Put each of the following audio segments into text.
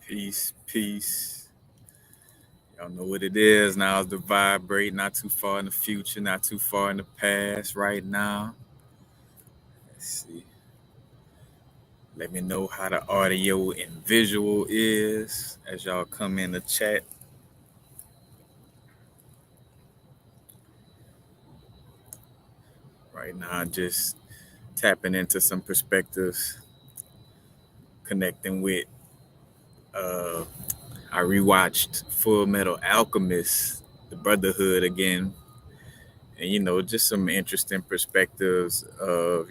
Peace, peace. Y'all know what it is. Now it's the vibrate, not too far in the future, not too far in the past right now. Let's see. Let me know how the audio and visual is as y'all come in the chat. Right now, just tapping into some perspectives, connecting with uh I rewatched Full Metal Alchemist, the Brotherhood again, and just some interesting perspectives of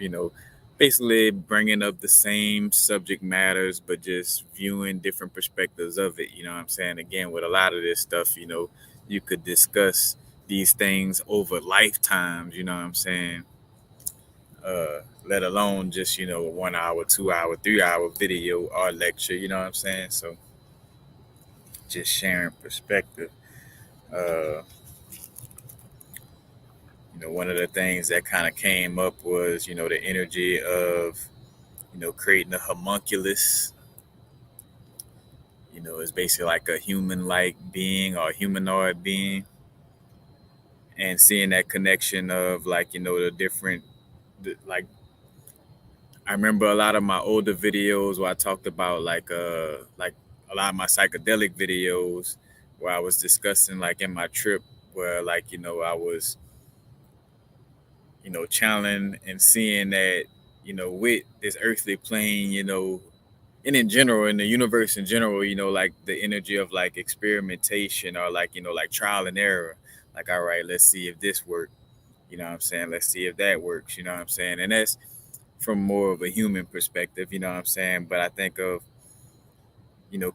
basically bringing up the same subject matters but just viewing different perspectives of it. You know what I'm saying? Again, with a lot of this stuff, you could discuss these things over lifetimes. You know what I'm saying? Let alone just a 1 hour, 2 hour, 3 hour video or lecture. You know what I'm saying? So just sharing perspective. uh One of the things that kind of came up was, the energy of, creating a homunculus. It's basically like a human-like being or humanoid being, and seeing that connection of like, the different, like I remember a lot of my older videos where I talked about like a lot of my psychedelic videos where I was discussing like in my trip where like, I was channeling and seeing that, with this earthly plane, and in general, in the universe in general, like the energy of like experimentation or like, like trial and error. Like, all right, let's see if this works. You know what I'm saying? Let's see if that works. You know what I'm saying? And that's from more of a human perspective, you know what I'm saying? But I think of,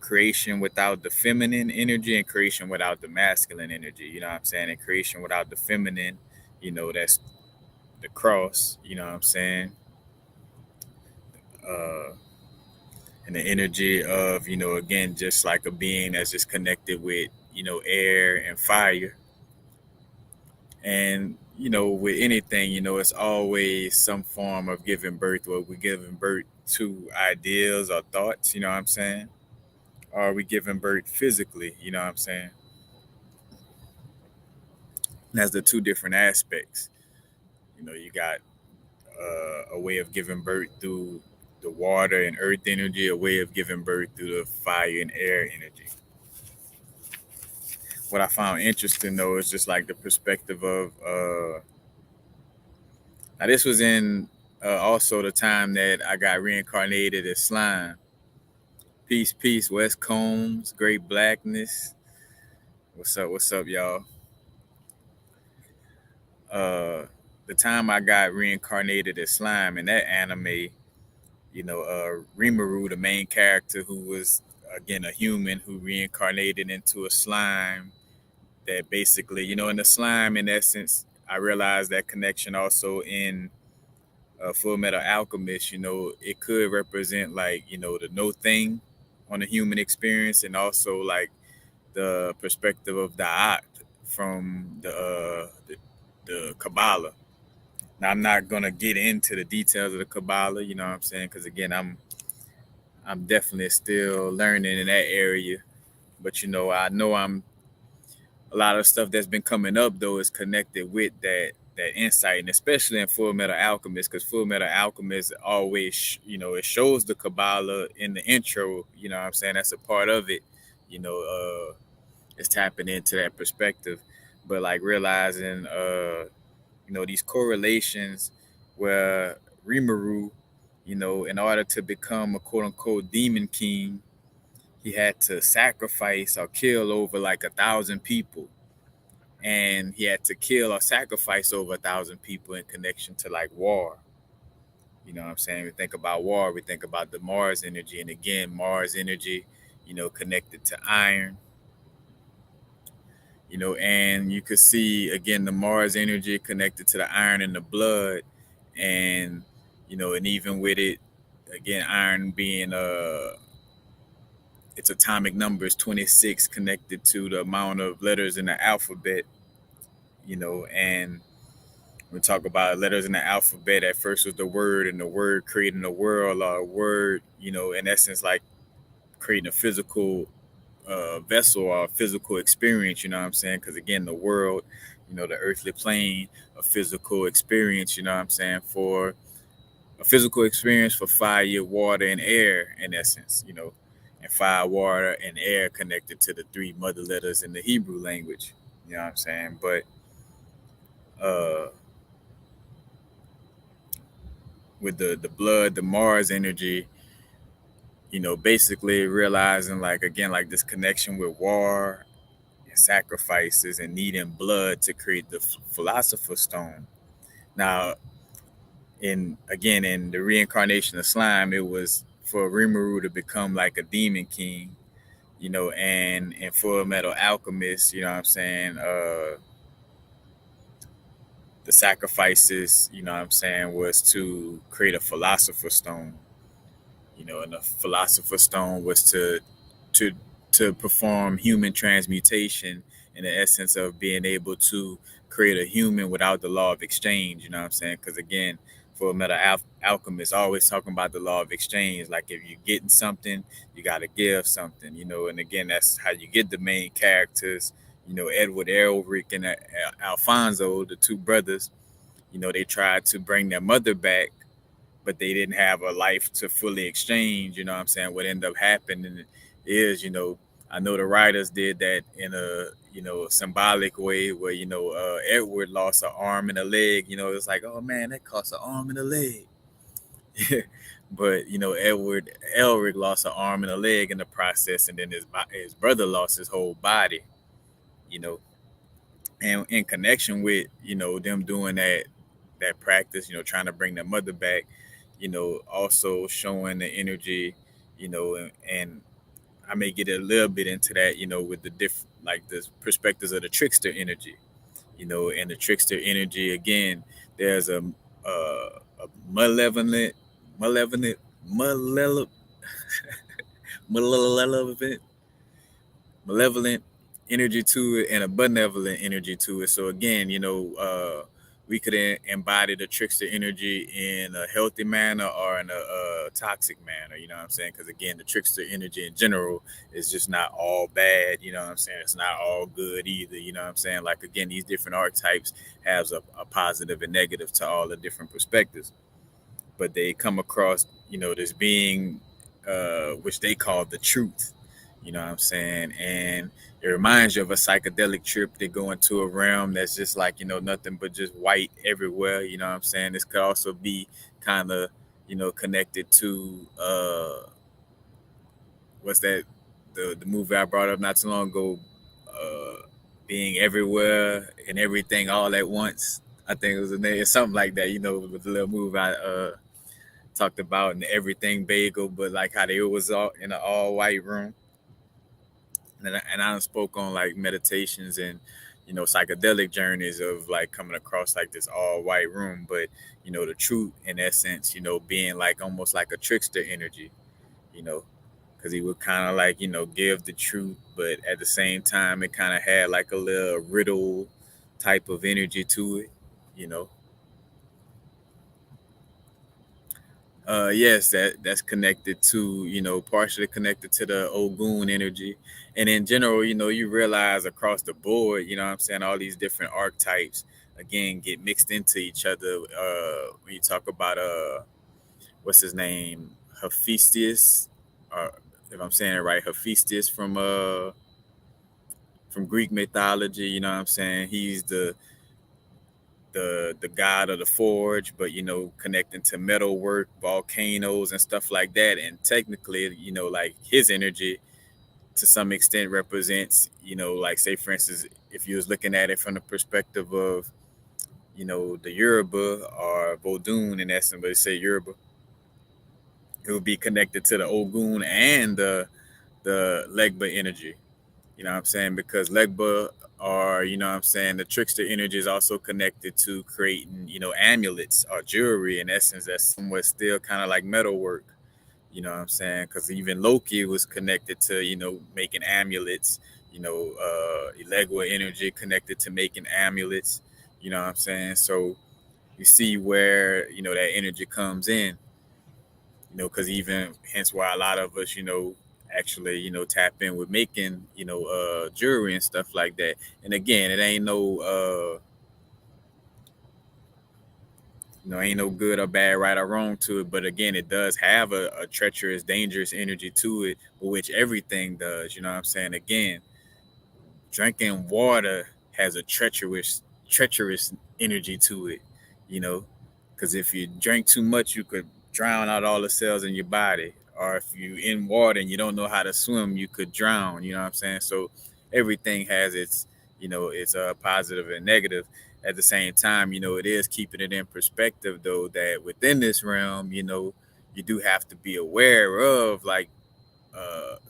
creation without the feminine energy and creation without the masculine energy, you know what I'm saying? And creation without the feminine, that's the cross, you know what I'm saying? Uh, and the energy of, again, just like a being that's just connected with, air and fire. And, with anything, it's always some form of giving birth, or we're giving birth to ideas or thoughts, you know what I'm saying? Or are we giving birth physically, you know what I'm saying? And that's the two different aspects. You got a way of giving birth through the water and earth energy, a way of giving birth through the fire and air energy. What I found interesting though is just like the perspective of now this was in also the time that I got reincarnated as slime. Peace, peace, West Combs, great blackness. What's up, y'all? Uh the time I got reincarnated as slime in that anime, Rimuru, the main character who was again a human who reincarnated into a slime that basically, in the slime, in essence, I realized that connection also in Full Metal Alchemist. It could represent like, the no thing on the human experience, and also like the perspective of Da'at from the Kabbalah. Now, I'm not gonna get into the details of the Kabbalah, you know what I'm saying? Because again, I'm definitely still learning in that area. But I know I'm a lot of stuff that's been coming up though is connected with that insight, and especially in Full Metal Alchemist, because Full Metal Alchemist always, it shows the Kabbalah in the intro. You know what I'm saying? That's a part of it. You know, it's tapping into that perspective, but like realizing, these correlations where Rimuru, in order to become a quote unquote demon king, he had to sacrifice or kill over like 1,000 people, and he had to kill or sacrifice over 1,000 people in connection to like war. You know what I'm saying? We think about war, we think about the Mars energy, and again, Mars energy, connected to iron. And you could see again the Mars energy connected to the iron in the blood, and and even with it, again, iron being its atomic number is 26, connected to the amount of letters in the alphabet. And we talk about letters in the alphabet. At first was the word, and the word creating the world, or a word, in essence, like creating a physical vessel or a physical experience, you know what I'm saying? Because again, the world, the earthly plane, a physical experience, you know what I'm saying? For a physical experience for fire, water, and air, in essence, and fire, water, and air connected to the three mother letters in the Hebrew language, you know what I'm saying? But uh, with the blood, the Mars energy, basically realizing like again like this connection with war and sacrifices and needing blood to create the philosopher's stone. Now, in the reincarnation of slime, it was for Rimuru to become like a demon king, and in Full Metal Alchemist, you know what I'm saying, the sacrifices, you know what I'm saying, was to create a philosopher's stone, and the philosopher's stone was to to perform human transmutation in the essence of being able to create a human without the law of exchange. You know what I'm saying? Because again, for a alchemist, always talking about the law of exchange. Like if you're getting something, you got to give something. And again, that's how you get the main characters. Edward Elric and Alfonso, the two brothers. They tried to bring their mother back, but they didn't have a life to fully exchange. You know what I'm saying? What ended up happening is, I know the writers did that in a, symbolic way where, Edward lost an arm and a leg. It's like, oh man, that cost an arm and a leg. But, Edward Elric lost an arm and a leg in the process, and then his brother lost his whole body, you know, and in connection with, them doing that practice, trying to bring their mother back, also showing the energy, and I may get a little bit into that, with the like the perspectives of the trickster energy, and the trickster energy again. There's a malevolent, malevolent, malevolent, malevolent energy to it and a benevolent energy to it. So again, we could embody the trickster energy in a healthy manner or in a toxic manner. You know what I'm saying? Because again, the trickster energy in general is just not all bad. You know what I'm saying? It's not all good either. You know what I'm saying? Like again, these different archetypes has a positive and negative to all the different perspectives, but they come across, this being, which they call the truth. You know what I'm saying? And it reminds you of a psychedelic trip. They go into a realm that's just like, nothing but just white everywhere. You know what I'm saying? This could also be kind of, connected to what's that? The movie I brought up not too long ago, being everywhere and everything all at once. I think it was a name, something like that. With the little movie I talked about and everything bagel, but like how they was all in an all white room. And I spoke on like meditations and psychedelic journeys of like coming across like this all white room, but the truth in essence, being like almost like a trickster energy, you know, because he would kind of like give the truth, but at the same time it kind of had like a little riddle type of energy to it, you know. Yes, that's connected to partially connected to the Ogun energy, and in general, you realize across the board, what I'm saying, all these different archetypes again get mixed into each other. When you talk about what's his name, Hephaestus, or if I'm saying it right, Hephaestus from Greek mythology. You know what I'm saying? He's the god of the forge, but connecting to metalwork, volcanoes, and stuff like that. And technically, like his energy to some extent represents, like say for instance, if you was looking at it from the perspective of, the Yoruba or Vodun in essence, but say Yoruba, it would be connected to the Ogun and the Legba energy. You know what I'm saying? Because Legba or, what I'm saying, the trickster energy is also connected to creating, amulets or jewelry in essence that's somewhat still kind of like metalwork. You know what I'm saying? Because even Loki was connected to, making amulets, Elegua energy connected to making amulets. You know what I'm saying? So you see where, that energy comes in, because even hence why a lot of us, actually, tap in with making, jewelry and stuff like that. And again, it ain't no ain't no good or bad, right or wrong to it. But again, it does have a treacherous, dangerous energy to it, which everything does. You know what I'm saying? Again, drinking water has a treacherous energy to it, you know, because if you drink too much, you could drown out all the cells in your body. Or if you in water and you don't know how to swim, you could drown. You know what I'm saying? So everything has its, its positive and negative. At the same time, it is keeping it in perspective though that within this realm, you do have to be aware of like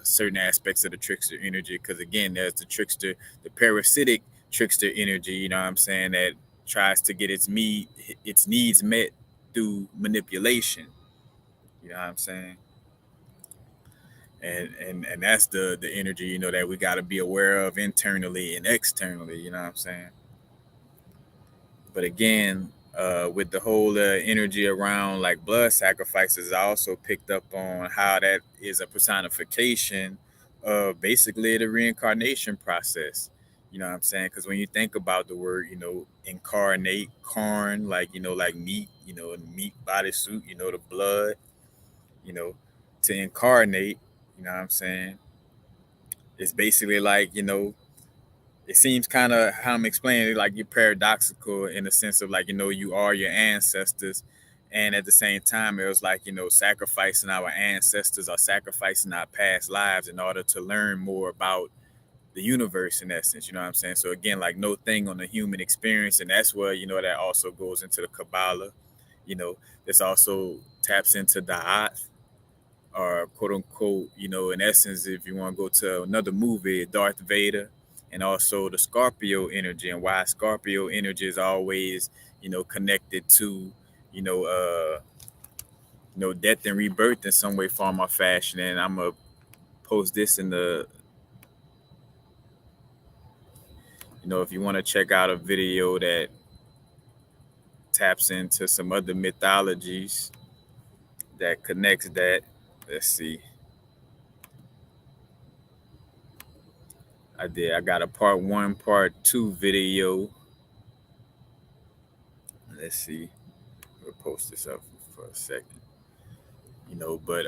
certain aspects of the trickster energy. Because again, there's the trickster, the parasitic trickster energy. You know what I'm saying? That tries to get its needs met through manipulation. You know what I'm saying? And that's the energy that we got to be aware of internally and externally. You know what I'm saying? But again, with the whole energy around like blood sacrifices, I also picked up on how that is a personification of basically the reincarnation process. You know what I'm saying? Because when you think about the word, incarnate, carn, like, like meat, meat bodysuit, the blood, you know, to incarnate, you know what I'm saying? It's basically like, it seems kind of how I'm explaining it, like you're paradoxical in the sense of like, you are your ancestors. And at the same time, it was like, sacrificing our ancestors or sacrificing our past lives in order to learn more about the universe in essence. You know what I'm saying? So again, like no thing on the human experience. And that's where, that also goes into the Kabbalah. This also taps into Da'at, or quote unquote, in essence, if you want to go to another movie, Darth Vader, and also the Scorpio energy, and why Scorpio energy is always, connected to, you know, uh, death and rebirth in some way, form, or fashion. And I'm gonna post this in the, if you want to check out a video that taps into some other mythologies that connects that. Let's see. I got a part one, part two video. Let's see. We'll post this up for a second. But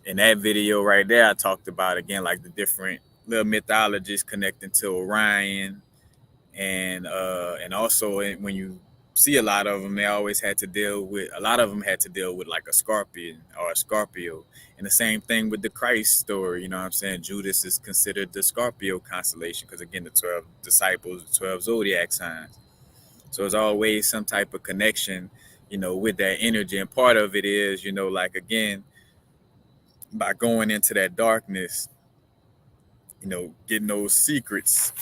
in that video right there, I talked about again like the different little mythologies connecting to Orion, and also when you see a lot of them, they always had to deal with a lot of them had to deal with like a scorpion or a Scorpio. And the same thing with the Christ story. You know what I'm saying? Judas is considered the Scorpio constellation because again, the 12 disciples, the 12 zodiac signs. So it's always some type of connection, with that energy. And part of it is, like again, by going into that darkness, getting those secrets,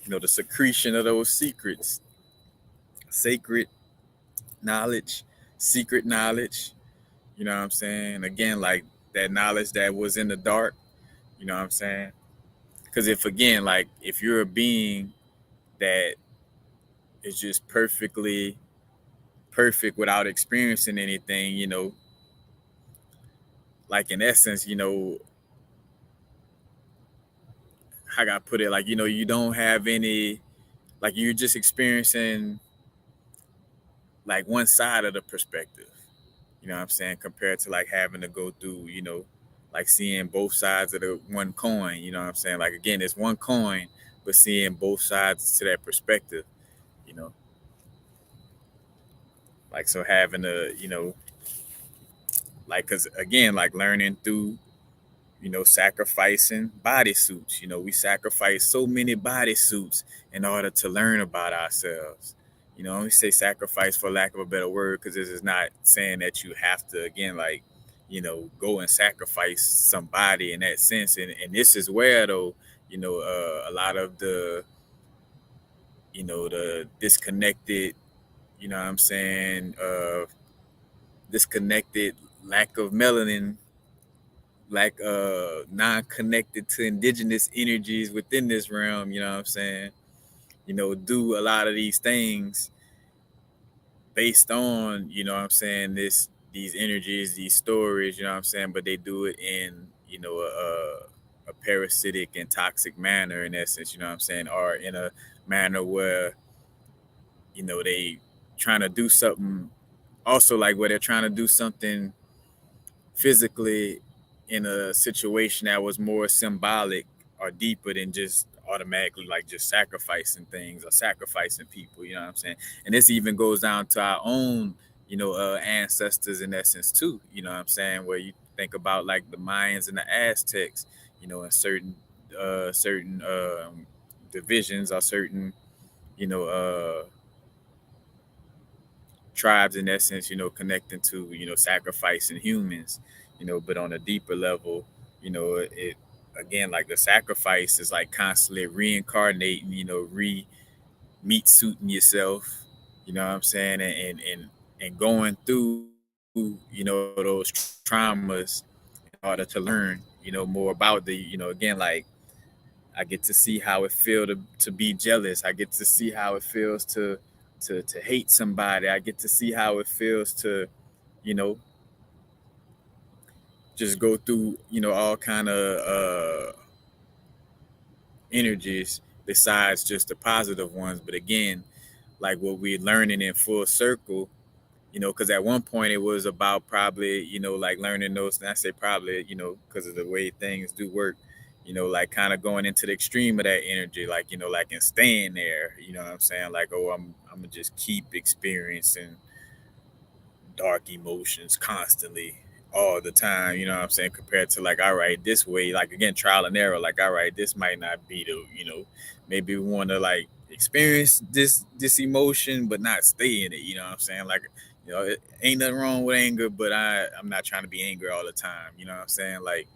the secretion of those secrets, sacred knowledge, secret knowledge, you know what I'm saying? Again, like that knowledge that was in the dark, you know what I'm saying? Because if again, like if you're a being that is just perfectly perfect without experiencing anything, like in essence, how can I put it? Like, you don't have any, like you're just experiencing like one side of the perspective. You know what I'm saying? Compared to like having to go through, like seeing both sides of the one coin. You know what I'm saying? Like again, it's one coin, but seeing both sides to that perspective, you know. Like so having to, like cause again, like learning through sacrificing bodysuits. We sacrifice so many bodysuits in order to learn about ourselves. We say sacrifice for lack of a better word because this is not saying that you have to, again, like, go and sacrifice somebody in that sense. And this is where, though, a lot of the disconnected, you know what I'm saying, disconnected lack of melanin, like non-connected to indigenous energies within this realm, you know what I'm saying, do a lot of these things based on, you know what I'm saying, this these energies, these stories, you know what I'm saying? But they do it in, a parasitic and toxic manner, in essence, you know what I'm saying? Or in a manner where, they trying to do something, also like where they're trying to do something physically in a situation that was more symbolic or deeper than just automatically like just sacrificing things or sacrificing people, you know what I'm saying? And this even goes down to our own, ancestors in essence too, you know what I'm saying? Where you think about like the Mayans and the Aztecs, and certain divisions or certain, you know, tribes in essence, connecting to, sacrificing humans, but on a deeper level, it again like the sacrifice is like constantly reincarnating, meat suiting yourself, you know what I'm saying, and going through, those traumas in order to learn, more about the, again like I get to see how it feel to be jealous. I get to see how it feels to hate somebody. I get to see how it feels to, you know, just go through, all kind of energies besides just the positive ones. But again, like what we're learning in full circle, because at one point it was about probably, like learning those. And I say probably, because of the way things do work, like kind of going into the extreme of that energy, like, like and staying there, you know what I'm saying? Like, oh, I'm gonna just keep experiencing dark emotions constantly all the time, you know what I'm saying? Compared to like, all right, this way, like again, trial and error, like, all right, this might not be the, maybe we want to like experience this emotion, but not stay in it, you know what I'm saying? Like, it ain't nothing wrong with anger, but I'm not trying to be angry all the time, you know what I'm saying? Like,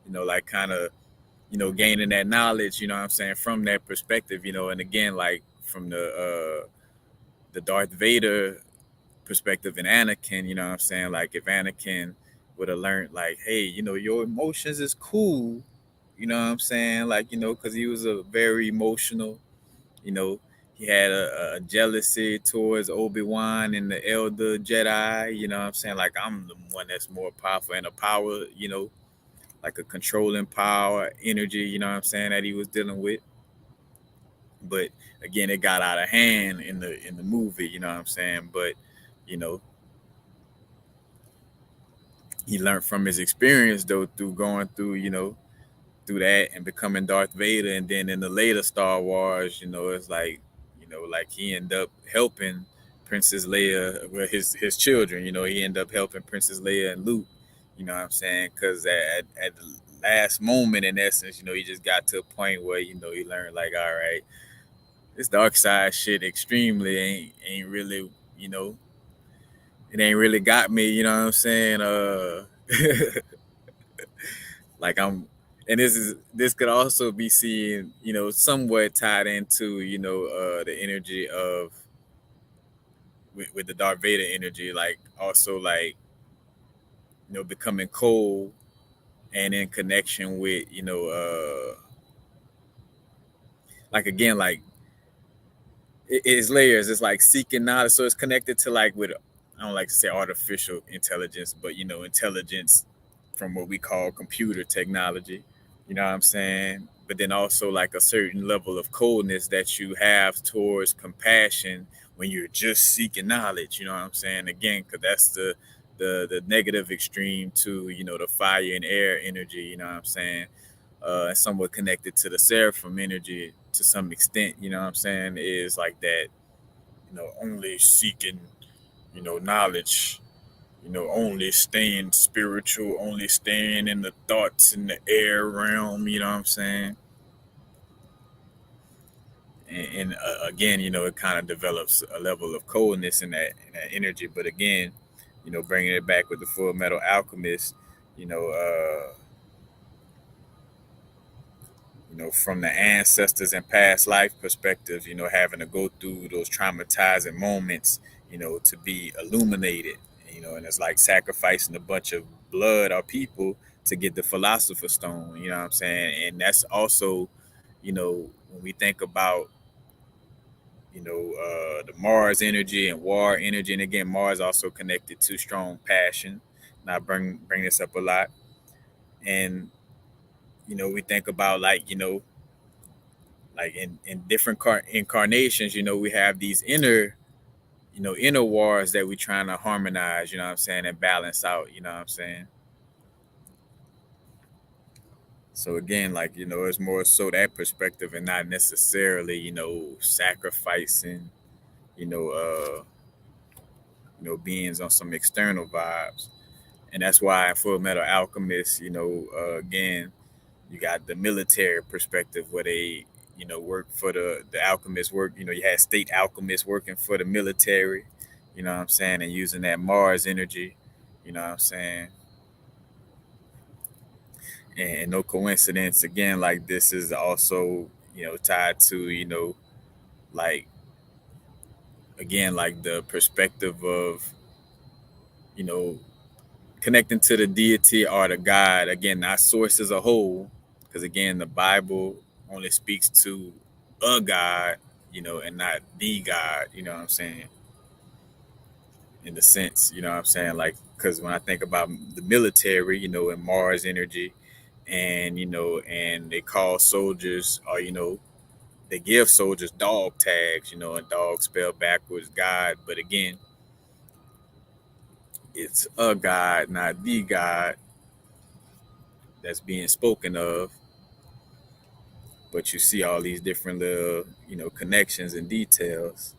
like kind of, gaining that knowledge, you know what I'm saying, from that perspective, and again, like from the Darth Vader perspective in Anakin, you know what I'm saying? Like if Anakin would have learned like, hey, your emotions is cool, you know what I'm saying? Like, because he was a very emotional, you know, he had a jealousy towards Obi-Wan and the elder Jedi, you know what I'm saying? Like I'm the one that's more powerful and a power, like a controlling power, energy, you know what I'm saying, that he was dealing with. But again, it got out of hand in the movie, you know what I'm saying? But, you know, he learned from his experience though through going through, through that and becoming Darth Vader. And then in the later Star Wars, it's like, like he ended up helping Princess Leia, well, his children, he ended up helping Princess Leia and Luke, you know what I'm saying? Because at the last moment, in essence, he just got to a point where, he learned like, all right, this dark side shit extremely ain't really, it ain't really got me, you know what I'm saying? Like and this could also be seen, somewhat tied into, the energy of with the Darth Vader energy, like also like, becoming cold and in connection with, like again, like it's layers. It's like seeking knowledge. So it's connected to like with, I don't like to say artificial intelligence, but intelligence from what we call computer technology. You know what I'm saying? But then also like a certain level of coldness that you have towards compassion when you're just seeking knowledge. You know what I'm saying? Again, because that's the negative extreme to, the fire and air energy. You know what I'm saying? And somewhat connected to the seraphim energy to some extent, you know what I'm saying, is like that, only seeking, knowledge, only staying spiritual, only staying in the thoughts in the air realm, you know what I'm saying? And again, it kind of develops a level of coldness in that energy. But again, bringing it back with the Full Metal Alchemist, you know, uh, from the ancestors and past life perspective, having to go through those traumatizing moments, to be illuminated, and it's like sacrificing a bunch of blood or people to get the philosopher's stone, you know what I'm saying? And that's also, when we think about, the Mars energy and war energy, and again, Mars also connected to strong passion. And I bring this up a lot, and we think about like like in different incarnations, we have these inner wars that we trying to harmonize, you know what I'm saying, and balance out, you know what I'm saying. So again, like it's more so that perspective and not necessarily sacrificing you know uh beings on some external vibes. And that's why in Full Metal Alchemist, again, you got the military perspective where they work for the alchemists work. You had state alchemists working for the military, you know what I'm saying, and using that Mars energy, you know what I'm saying. And no coincidence, again, like this is also tied to like again like the perspective of you know connecting to the deity or the God. Again, not source as a whole, because again, the Bible only speaks to a God, and not the God. You know what I'm saying? In the sense, you know what I'm saying? Like, because when I think about the military, and Mars energy, and and they call soldiers, or they give soldiers dog tags, and dog spelled backwards God, but again, it's a God, not the God that's being spoken of. But you see all these different little connections and details.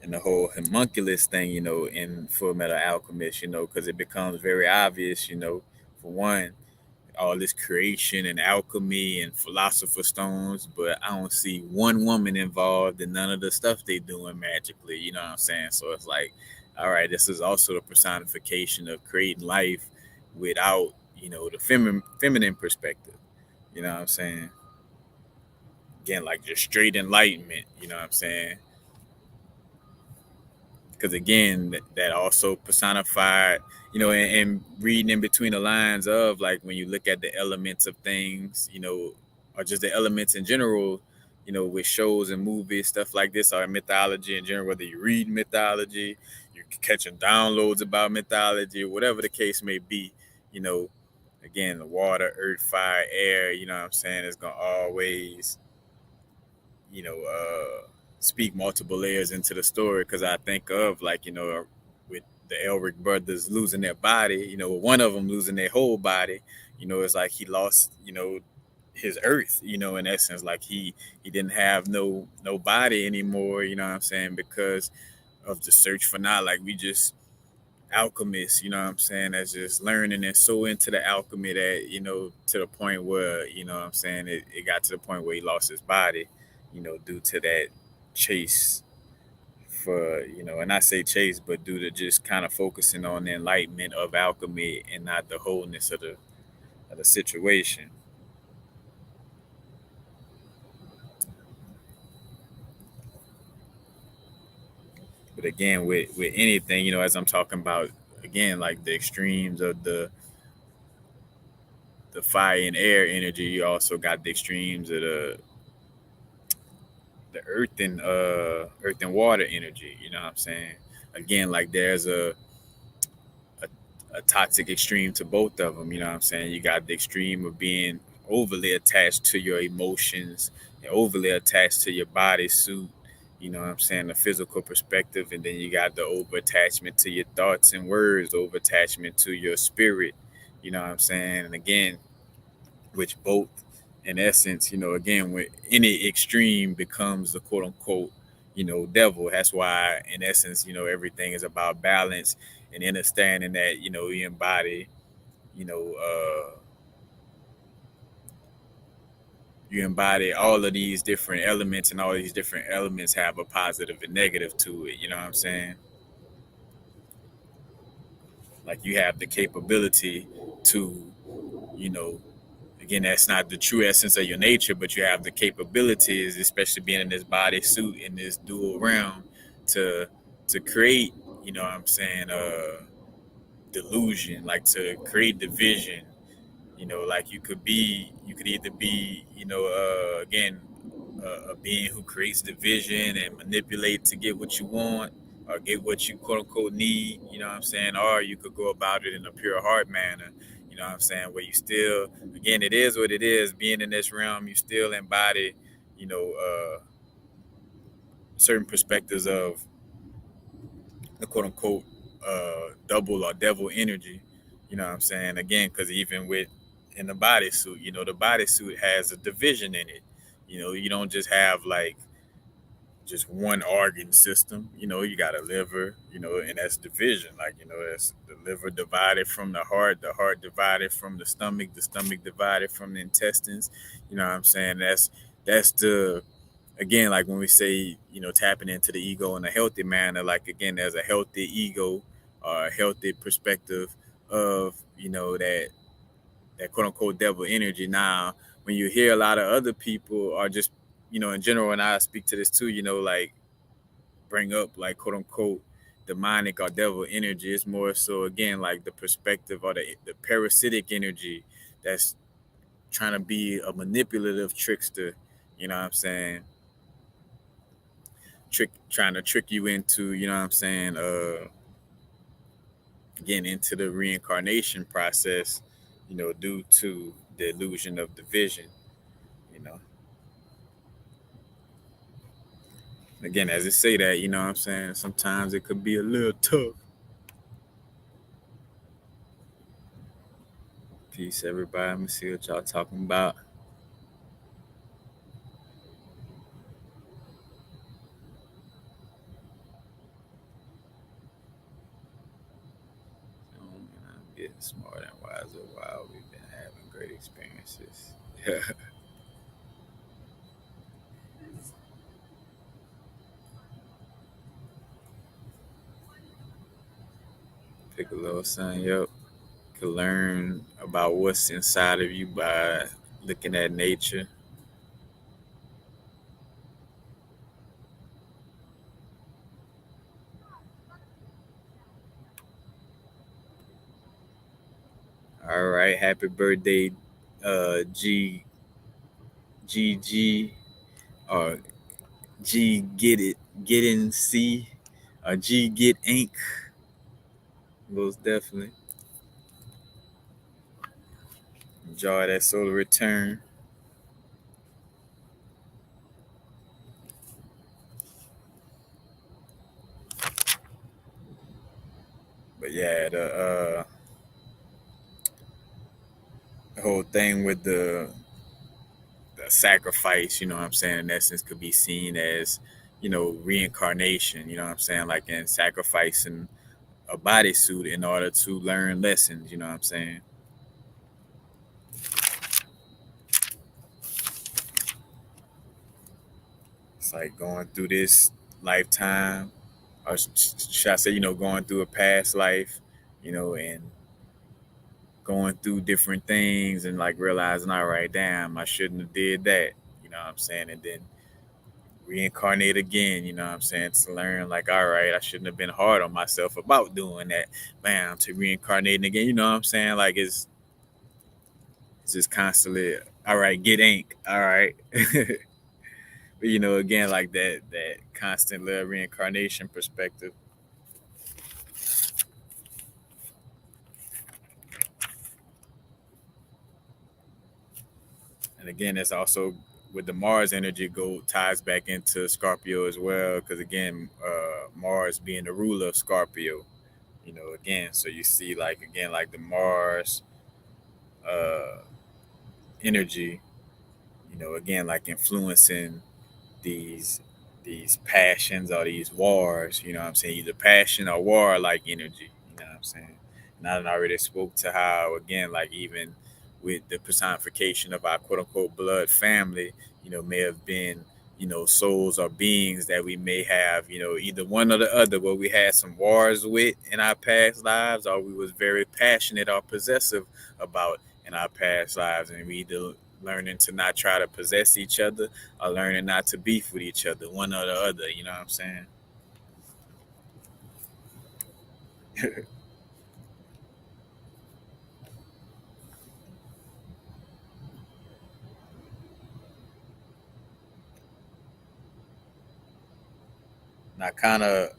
And the whole homunculus thing, in Full Metal Alchemist, because it becomes very obvious, for one, all this creation and alchemy and philosopher stones, but I don't see one woman involved in none of the stuff they doing magically, you know what I'm saying? So it's like, all right, this is also the personification of creating life without, the feminine perspective, you know what I'm saying? Again, like just straight enlightenment, you know what I'm saying? Because again, that also personified, and reading in between the lines of like when you look at the elements of things, or just the elements in general, with shows and movies, stuff like this, or mythology in general, whether you read mythology, you're catching downloads about mythology, whatever the case may be, you know, again, the water, earth, fire, air, you know what I'm saying, is going to always you know, speak multiple layers into the story. Because I think of like with the Elric brothers losing their body, one of them losing their whole body, it's like he lost, his earth, in essence, like he didn't have no body anymore, you know what I'm saying, because of the search for knowledge. Like we just alchemists, you know what I'm saying, that's just learning and so into the alchemy that, to the point where, what I'm saying, it got to the point where he lost his body, due to that chase for, and I say chase, but due to just kind of focusing on the enlightenment of alchemy and not the wholeness of the situation. But again, with anything, as I'm talking about, again, like the extremes of the fire and air energy, you also got the extremes of the earth and water energy, you know what I'm saying? Again, like there's a, a toxic extreme to both of them, you know what I'm saying? You got the extreme of being overly attached to your emotions and overly attached to your body suit, you know what I'm saying, the physical perspective, and then you got the over attachment to your thoughts and words, over attachment to your spirit, you know what I'm saying? And again, which both, in essence, again, when any extreme becomes the quote unquote, devil. That's why, in essence, everything is about balance and understanding that, you embody, you know, uh, you embody all of these different elements, and all these different elements have a positive and negative to it. You know what I'm saying? Like you have the capability to, you know, again, that's not the true essence of your nature, but you have the capabilities, especially being in this body suit in this dual realm, to create, what I'm saying, delusion, like to create division, Like you could either be, again, a being who creates division and manipulate to get what you want or get what you quote unquote need, you know what I'm saying? Or you could go about it in a pure heart manner, you know what I'm saying? Where you still, again, it is what it is. Being in this realm, you still embody, you know, certain perspectives of the quote unquote double or devil energy. You know what I'm saying? Again, because even with in the bodysuit, the bodysuit has a division in it. You don't just have like just one organ system. You got a liver, and that's division. Like, that's the liver divided from the heart divided from the stomach divided from the intestines. You know what I'm saying? That's the again, like when we say, tapping into the ego in a healthy manner, like again, there's a healthy ego or a healthy perspective of, that quote unquote devil energy. Now, when you hear a lot of other people or just, in general, and I speak to this too, like bring up like quote unquote demonic or devil energy, it's more so again like the perspective or the parasitic energy that's trying to be a manipulative trickster, you know what I'm saying? Trying to trick you into, what I'm saying, getting into the reincarnation process, due to the illusion of division, you know. Again, as it say that, what I'm saying, sometimes it could be a little tough. Peace, everybody. Let me see what y'all talking about. And I'm getting smarter and wiser while we've been having great experiences. Pick a little son, yep. Could learn about what's inside of you by looking at nature. All right, happy birthday, G or G get it get in C or G get ink, most definitely. Enjoy that solar return. But yeah, the whole thing with the sacrifice, you know what I'm saying, in essence could be seen as, reincarnation, you know what I'm saying, like in sacrificing a bodysuit in order to learn lessons, you know what I'm saying? It's like going through this lifetime, or should I say, going through a past life, and going through different things and like realizing, all right, damn, I shouldn't have did that, you know what I'm saying? And then reincarnate again, you know what I'm saying, to learn like, all right, I shouldn't have been hard on myself about doing that. Bam, to reincarnating again, you know what I'm saying? Like it's just constantly, all right, get ink, all right. But again, like that constant little reincarnation perspective. And again, it's also with the Mars energy go ties back into Scorpio as well, because again, Mars being the ruler of Scorpio, again, so you see like again like the Mars uh, energy, again like influencing these these passions or these wars, you know what I'm saying? Either passion or war like energy, you know what I'm saying? And I done already spoke to how again, like even with the personification of our quote unquote blood family, may have been, souls or beings that we may have, either one or the other, where we had some wars with in our past lives, or we was very passionate or possessive about in our past lives, and we either learning to not try to possess each other or learning not to beef with each other, one or the other. You know what I'm saying? I kind of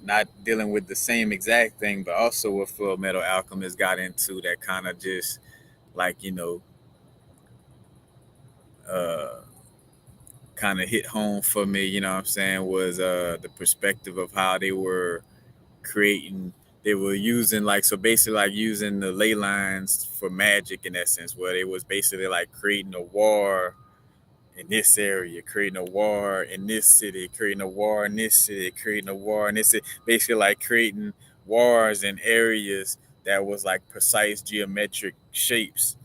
not dealing with the same exact thing, but also with Full Metal Alchemist got into that kind of just like uh, kind of hit home for me. You know what I'm saying? Was the perspective of how they were creating. They were using like so basically like using the ley lines for magic in essence, where they was basically like creating a war in this area, creating a war in this city, creating a war in this city, creating a war in this city. Basically, like creating wars in areas that was like precise geometric shapes.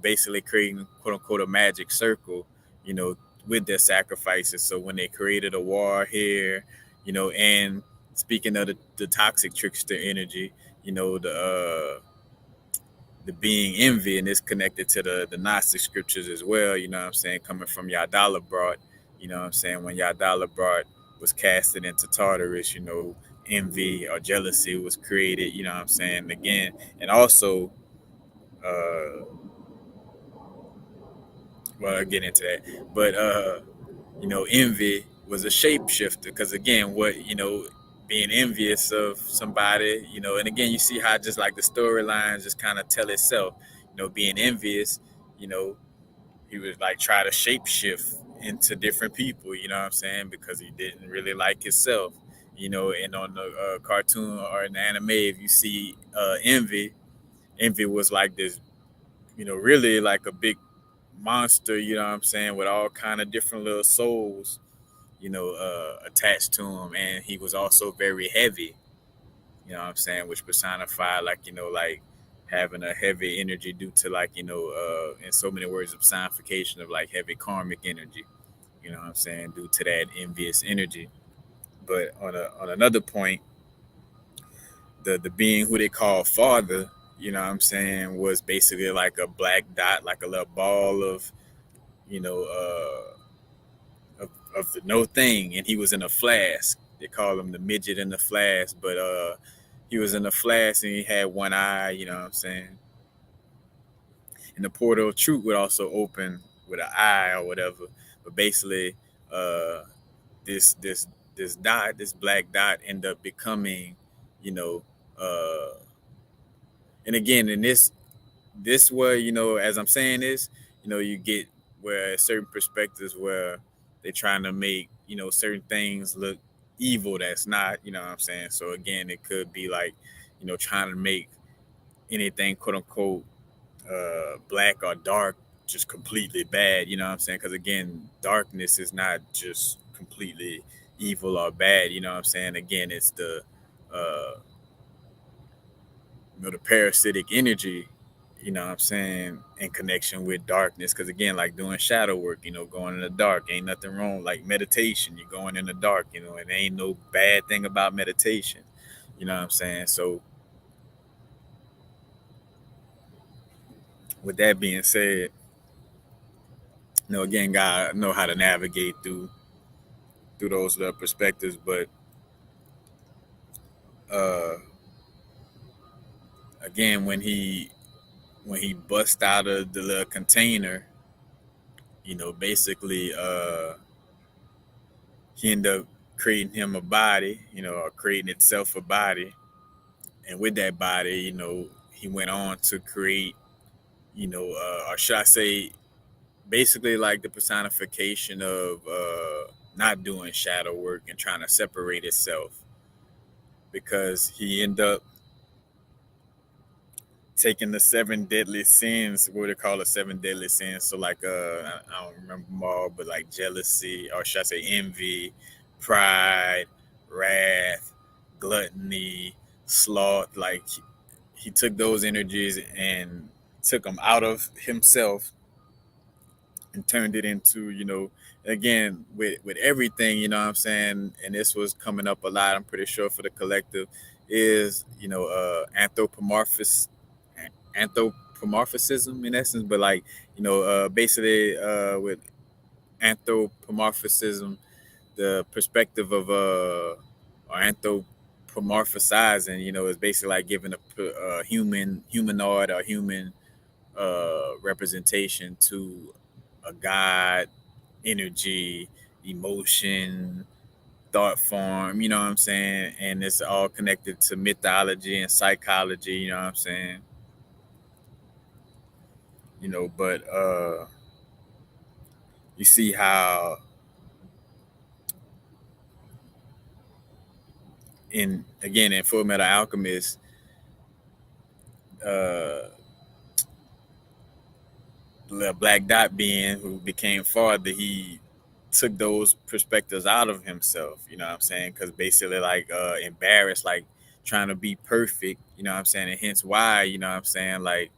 Basically creating quote unquote a magic circle. You know, with their sacrifices. So when they created a war here, and speaking of the toxic trickster energy, the being envy, and it's connected to the Gnostic scriptures as well, what I'm saying, coming from Yadala brought, what I'm saying, when Yadala brought was casted into Tartarus, envy or jealousy was created, what I'm saying, again. And also, uh, well, I'll get into that. But, envy was a shapeshifter because, again, being envious of somebody, and again, you see how just like the storylines just kind of tell itself, being envious, you know, he would like try to shapeshift into different people, you know what I'm saying? Because he didn't really like himself, and on the cartoon or in the anime, if you see envy was like this, really like a big monster, you know what I'm saying, with all kind of different little souls, attached to him. And he was also very heavy, you know what I'm saying, which personified like, like having a heavy energy due to like, in so many words of personification of like heavy karmic energy, you know what I'm saying, due to that envious energy. But on another point, the being who they call father, you know what I'm saying, was basically like a black dot, like a little ball of, you know, of the no thing, and he was in a flask. They call him the midget in the flask, but he was in a flask and he had one eye, you know what I'm saying? And the portal of truth would also open with an eye or whatever. But basically, uh, this this this dot, this black dot, end up becoming, you know, uh, and again, in this where as I'm saying this, you get where certain perspectives where they're trying to make certain things look evil that's not, what I'm saying. So again, it could be like trying to make anything quote unquote black or dark just completely bad, you know what I'm saying? Because again, darkness is not just completely evil or bad, you know what I'm saying? Again, it's the uh the parasitic energy, you know what I'm saying, in connection with darkness. Because again, like doing shadow work, going in the dark, ain't nothing wrong. Like meditation, you're going in the dark, and ain't no bad thing about meditation, you know what I'm saying? So with that being said, again, God know how to navigate through those perspectives. But uh again, when he bust out of the little container, basically he ended up creating him a body, or creating itself a body. And with that body, he went on to create, or should I say, basically like the personification of not doing shadow work and trying to separate itself, because he ended up taking the seven deadly sins, what they call the seven deadly sins. So like I don't remember them all, but like jealousy, or should I say envy, pride, wrath, gluttony, sloth. Like he took those energies and took them out of himself and turned it into, again, with everything, what I'm saying, and this was coming up a lot, I'm pretty sure, for the collective, is anthropomorphism in essence. But like, basically with anthropomorphism, the perspective of or anthropomorphizing, is basically like giving a humanoid or human representation to a god, energy, emotion, thought form, you know what I'm saying? And it's all connected to mythology and psychology, you know what I'm saying? But you see how in Full Metal Alchemist, uh the Black Dot being who became father, he took those perspectives out of himself, you know what I'm saying? Because basically, like, embarrassed, like trying to be perfect, you know what I'm saying? And hence why, you know what I'm saying, like,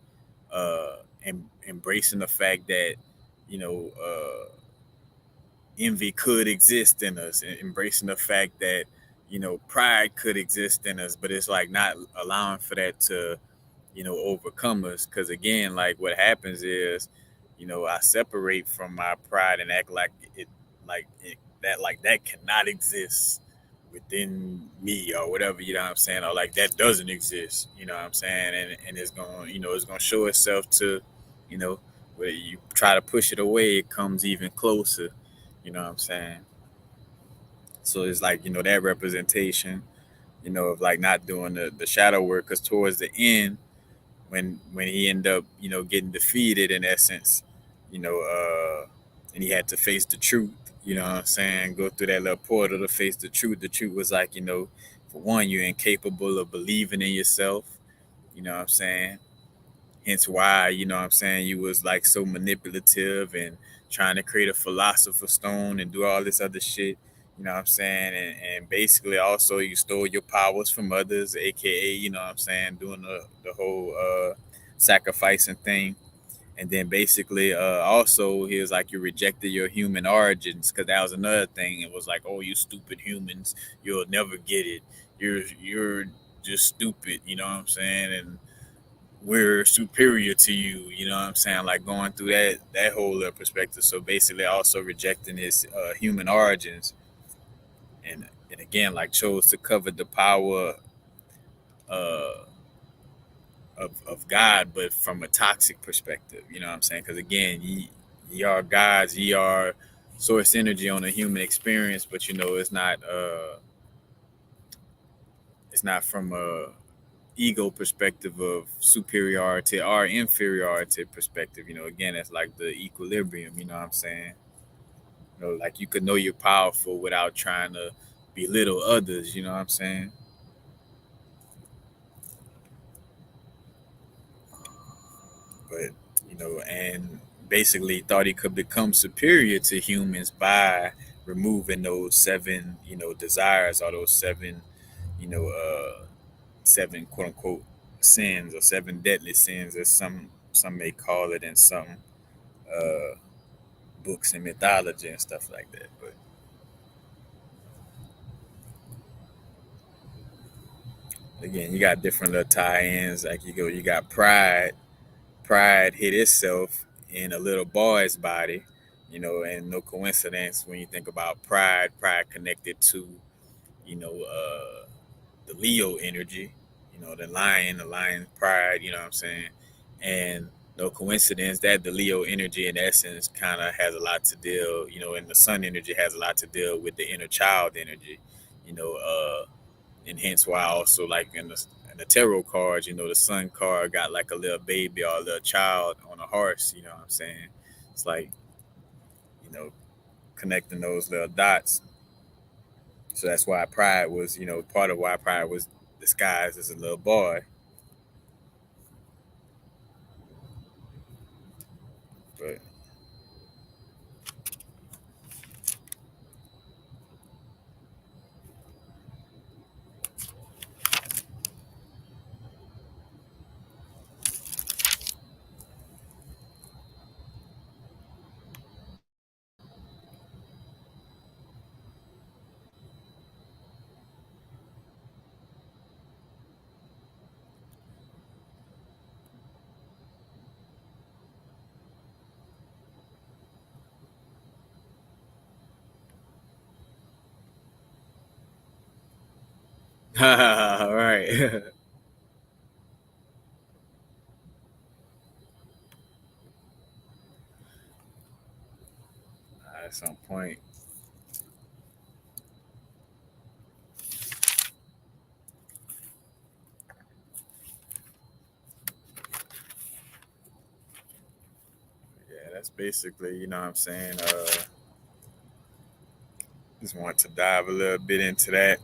embracing the fact that, you know, envy could exist in us, and embracing the fact that, pride could exist in us, but it's like not allowing for that to, overcome us. Because again, like, what happens is, I separate from my pride and act like that cannot exist within me or whatever, you know what I'm saying, or like that doesn't exist, you know what I'm saying, and it's going, it's going to show itself to, you know, where you try to push it away, it comes even closer, you know what I'm saying. So it's like, that representation, of like not doing the shadow work, because towards the end, when he ended up, getting defeated in essence, and he had to face the truth, you know what I'm saying, go through that little portal to face the truth. The truth was like, for one, you're incapable of believing in yourself, you know what I'm saying. Hence why, you know what I'm saying, you was like so manipulative and trying to create a philosopher stone and do all this other shit, you know what I'm saying. And basically also you stole your powers from others, aka, you know what I'm saying, doing the whole sacrificing thing. And then basically also he was like, you rejected your human origins, because that was another thing. It was like, oh, you stupid humans, you'll never get it. You're just stupid, you know what I'm saying, and we're superior to you, you know what I'm saying, like going through that whole perspective. So basically also rejecting his human origins, and again, like, chose to cover the power uh of God, but from a toxic perspective, you know what I'm saying, because again, ye are gods, ye are source energy on a human experience, but it's not from a ego perspective of superiority or inferiority perspective. Again, it's like the equilibrium, you know what I'm saying. Like, you could know you're powerful without trying to belittle others, you know what I'm saying. But, and basically thought he could become superior to humans by removing those seven, desires, or those seven, you know seven quote unquote sins, or seven deadly sins, as some may call it in some uh books and mythology and stuff like that. But again, you got different little tie-ins. Like, you got pride. Pride hid itself in a little boy's body, and no coincidence when you think about pride. Pride connected to, the Leo energy, the lion pride, you know what I'm saying? And no coincidence that the Leo energy in essence kind of has a lot to deal, and the sun energy has a lot to deal with the inner child energy, you know, and hence why also, like, in the tarot cards, the sun card got like a little baby or a little child on a horse, you know what I'm saying? It's like, you know, connecting those little dots. So that's why pride was, part of why pride was disguised as a little boy. But all right. At some point. basically, you know what I'm saying? Just want to dive a little bit into that.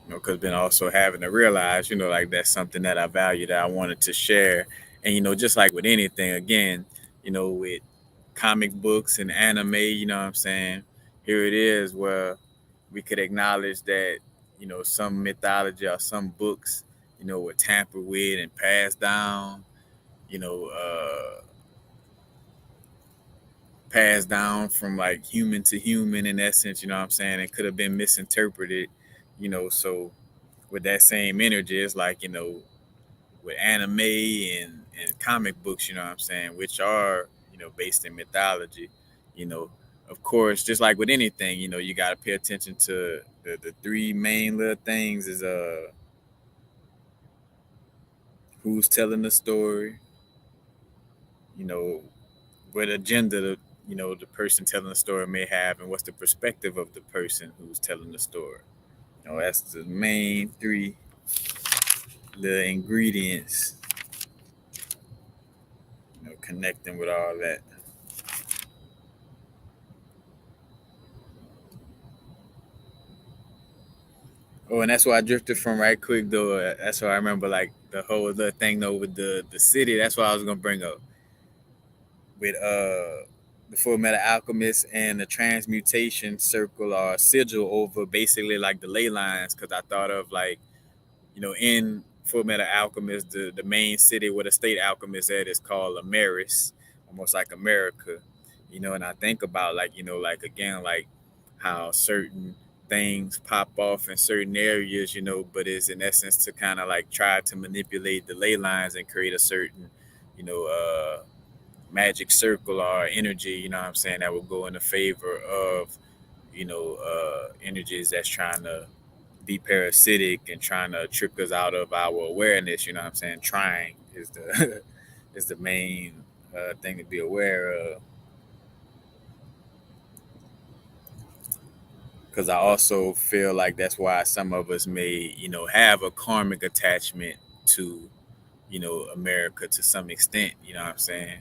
Because been also having to realize, like that's something that I value that I wanted to share. And, just like with anything, again, with comic books and anime, you know what I'm saying? Here it is where we could acknowledge that, some mythology or some books, were tampered with and passed down, you know, passed down from like human to human in essence, you know what I'm saying? It could have been misinterpreted, so with that same energy, it's like, with anime and comic books, you know what I'm saying, which are, based in mythology, you know, of course, just like with anything, you got to pay attention to the three main little things is who's telling the story, you know, what agenda the person telling the story may have, and what's the perspective of the person who's telling the story. That's the main three little ingredients, connecting with all that. Oh, and that's why I drifted from right quick though. That's why I remember like the whole other thing though with the city. That's what I was gonna bring up with the Full Metal Alchemist and the transmutation circle or sigil over basically like the ley lines. Because I thought of like, in Full Metal Alchemist, the main city where the state alchemist at is called Ameris, almost like America, and I think about like, like again, like how certain things pop off in certain areas, but it's in essence to kind of like try to manipulate the ley lines and create a certain, you know, magic circle or energy, what I'm saying, that will go in the favor of, energies that's trying to be parasitic and trying to trick us out of our awareness. You know what I'm saying? Trying is the is the main thing to be aware of. Because I also feel like that's why some of us may, have a karmic attachment to, America to some extent. You know what I'm saying?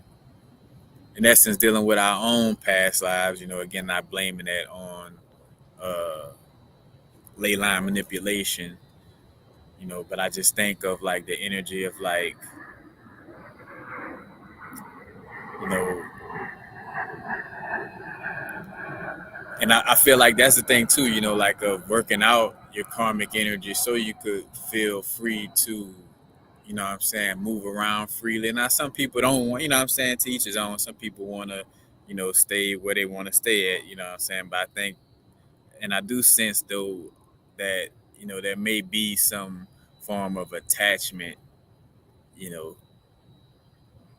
In essence, dealing with our own past lives. Again, not blaming that on uh, ley line manipulation. But I just think of like the energy of like, you know, and I feel like that's the thing too, like working out your karmic energy so you could feel free to, what I'm saying, move around freely. Now some people don't want, what I'm saying, to each his own. Some people want to, stay where they want to stay at, what I'm saying. But I think, and I do sense though that, there may be some form of attachment, you know,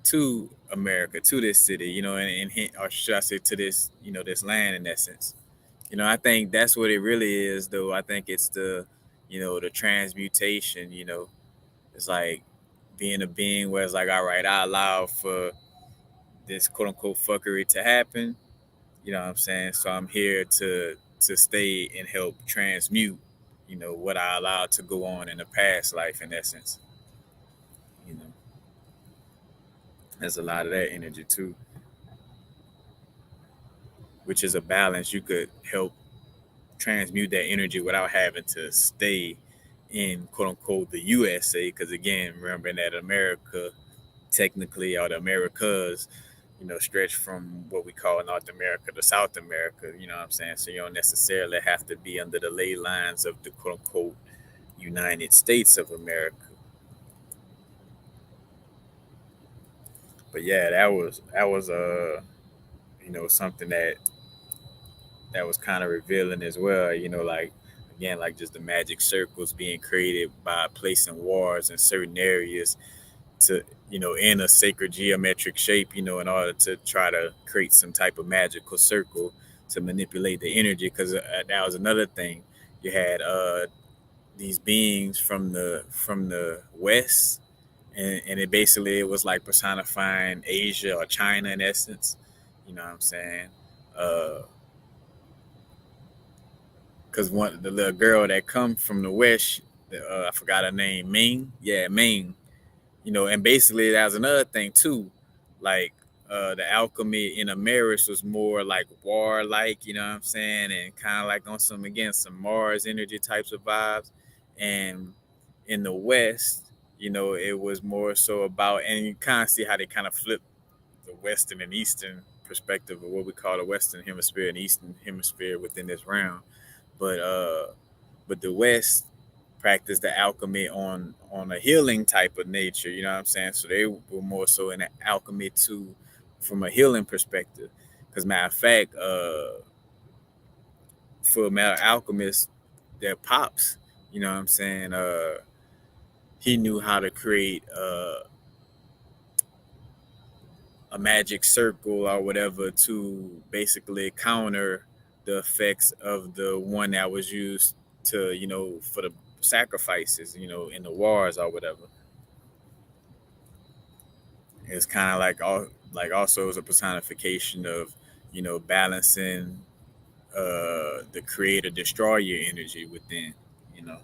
to America, to this city, or should I say to this, this land in essence. I think that's what it really is, though. I think it's the transmutation. It's like being a being where it's like, all right, I allow for this quote unquote fuckery to happen. You know what I'm saying? So I'm here to stay and help transmute. What I allowed to go on in the past life, in essence. You know, there's a lot of that energy too, which is a balance. You could help transmute that energy without having to stay in quote unquote the USA. Because again, remembering that America, technically, or the Americas, stretch from what we call North America to South America. You know what I'm saying? So you don't necessarily have to be under the ley lines of the quote unquote United States of America. But yeah, that was something that was kind of revealing as well. Like again, like just the magic circles being created by placing wars in certain areas to, in a sacred geometric shape, in order to try to create some type of magical circle to manipulate the energy. Because that was another thing. You had these beings from the west, and it was like personifying Asia or China in essence. You know what I'm saying? Uh, Cause the little girl that come from the west, I forgot her name, Ming. Yeah, Ming. And basically that was another thing too. Like the alchemy in Ameris was more like war-like, you know what I'm saying, and kind of like on some again some Mars energy types of vibes. And in the West, it was more so about, and you kind of see how they kind of flip the Western and Eastern perspective of what we call the Western Hemisphere and Eastern Hemisphere within this realm. But the West practiced the alchemy on a healing type of nature. You know what I'm saying? So they were more so in the alchemy too, from a healing perspective. Because matter of fact, for a Metal Alchemist, their pops, you know what I'm saying? He knew how to create a magic circle or whatever to basically counter the effects of the one that was used to, for the sacrifices, in the wars or whatever. It's kind of like all like also as a personification of, balancing the creator destroyer energy within, you know.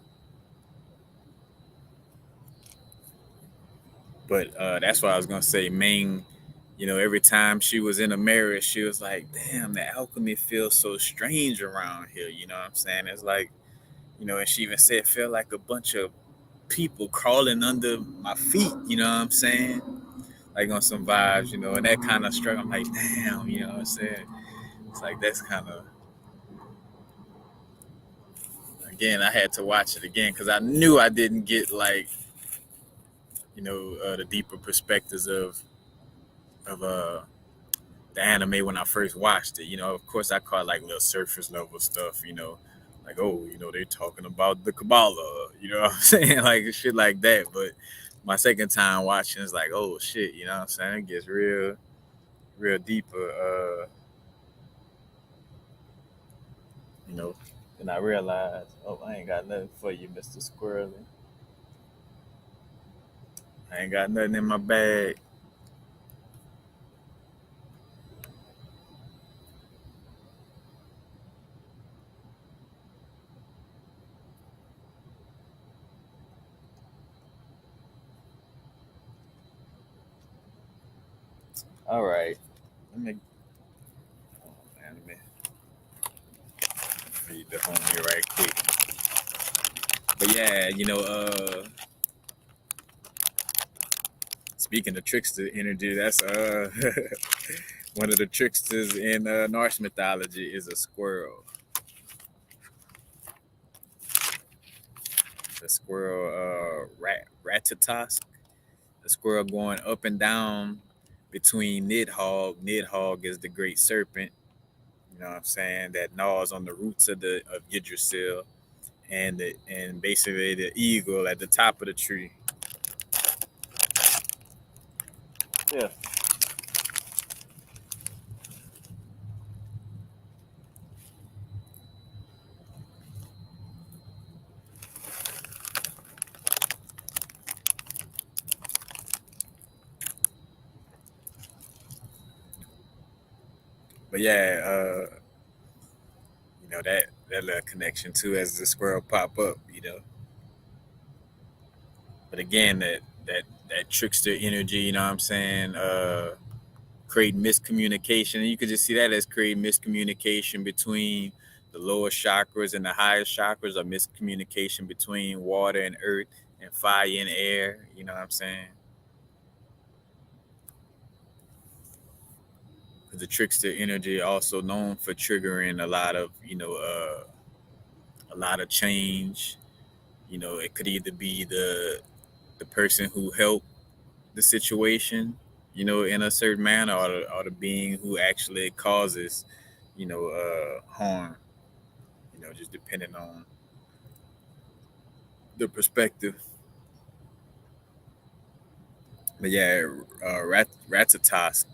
But that's why I was gonna say Ming. Every time she was in a mirror, she was like, "Damn, the alchemy feels so strange around here." You know what I'm saying? It's like, and she even said, "Feel like a bunch of people crawling under my feet." You know what I'm saying? Like on some vibes, and that kind of struck. I'm like, "Damn," you know what I'm saying? It's like that's kind of again. I had to watch it again because I knew I didn't get like the deeper perspectives of the anime when I first watched it. Of course, I caught like little surface level stuff. Like oh, they're talking about the Kabbalah. You know what I'm saying? Like shit like that. But my second time watching is like, oh shit. You know what I'm saying? It gets real, real deeper. You know. And I realized, oh, I ain't got nothing for you, Mr. Squirrely. I ain't got nothing in my bag. All right. Let me, oh, man, let me read the homie right quick. But yeah, speaking of trickster energy, that's one of the tricksters in Norse mythology is a squirrel. The squirrel, Ratatosk. The squirrel going up and down between Nidhogg. Nidhogg is the great serpent. You know what I'm saying? That gnaws on the roots of Yggdrasil, and basically the eagle at the top of the tree. Yeah. But yeah, that little connection too as the squirrel pop up. But again, that trickster energy, you know what I'm saying? Create miscommunication. And you could just see that as create miscommunication between the lower chakras and the higher chakras, or miscommunication between water and earth and fire and air. You know what I'm saying? 'Cause the trickster energy also known for triggering a lot of change. It could either be the person who helped the situation, in a certain manner, or the being who actually causes, harm. Just depending on the perspective. But yeah, Ratatosk,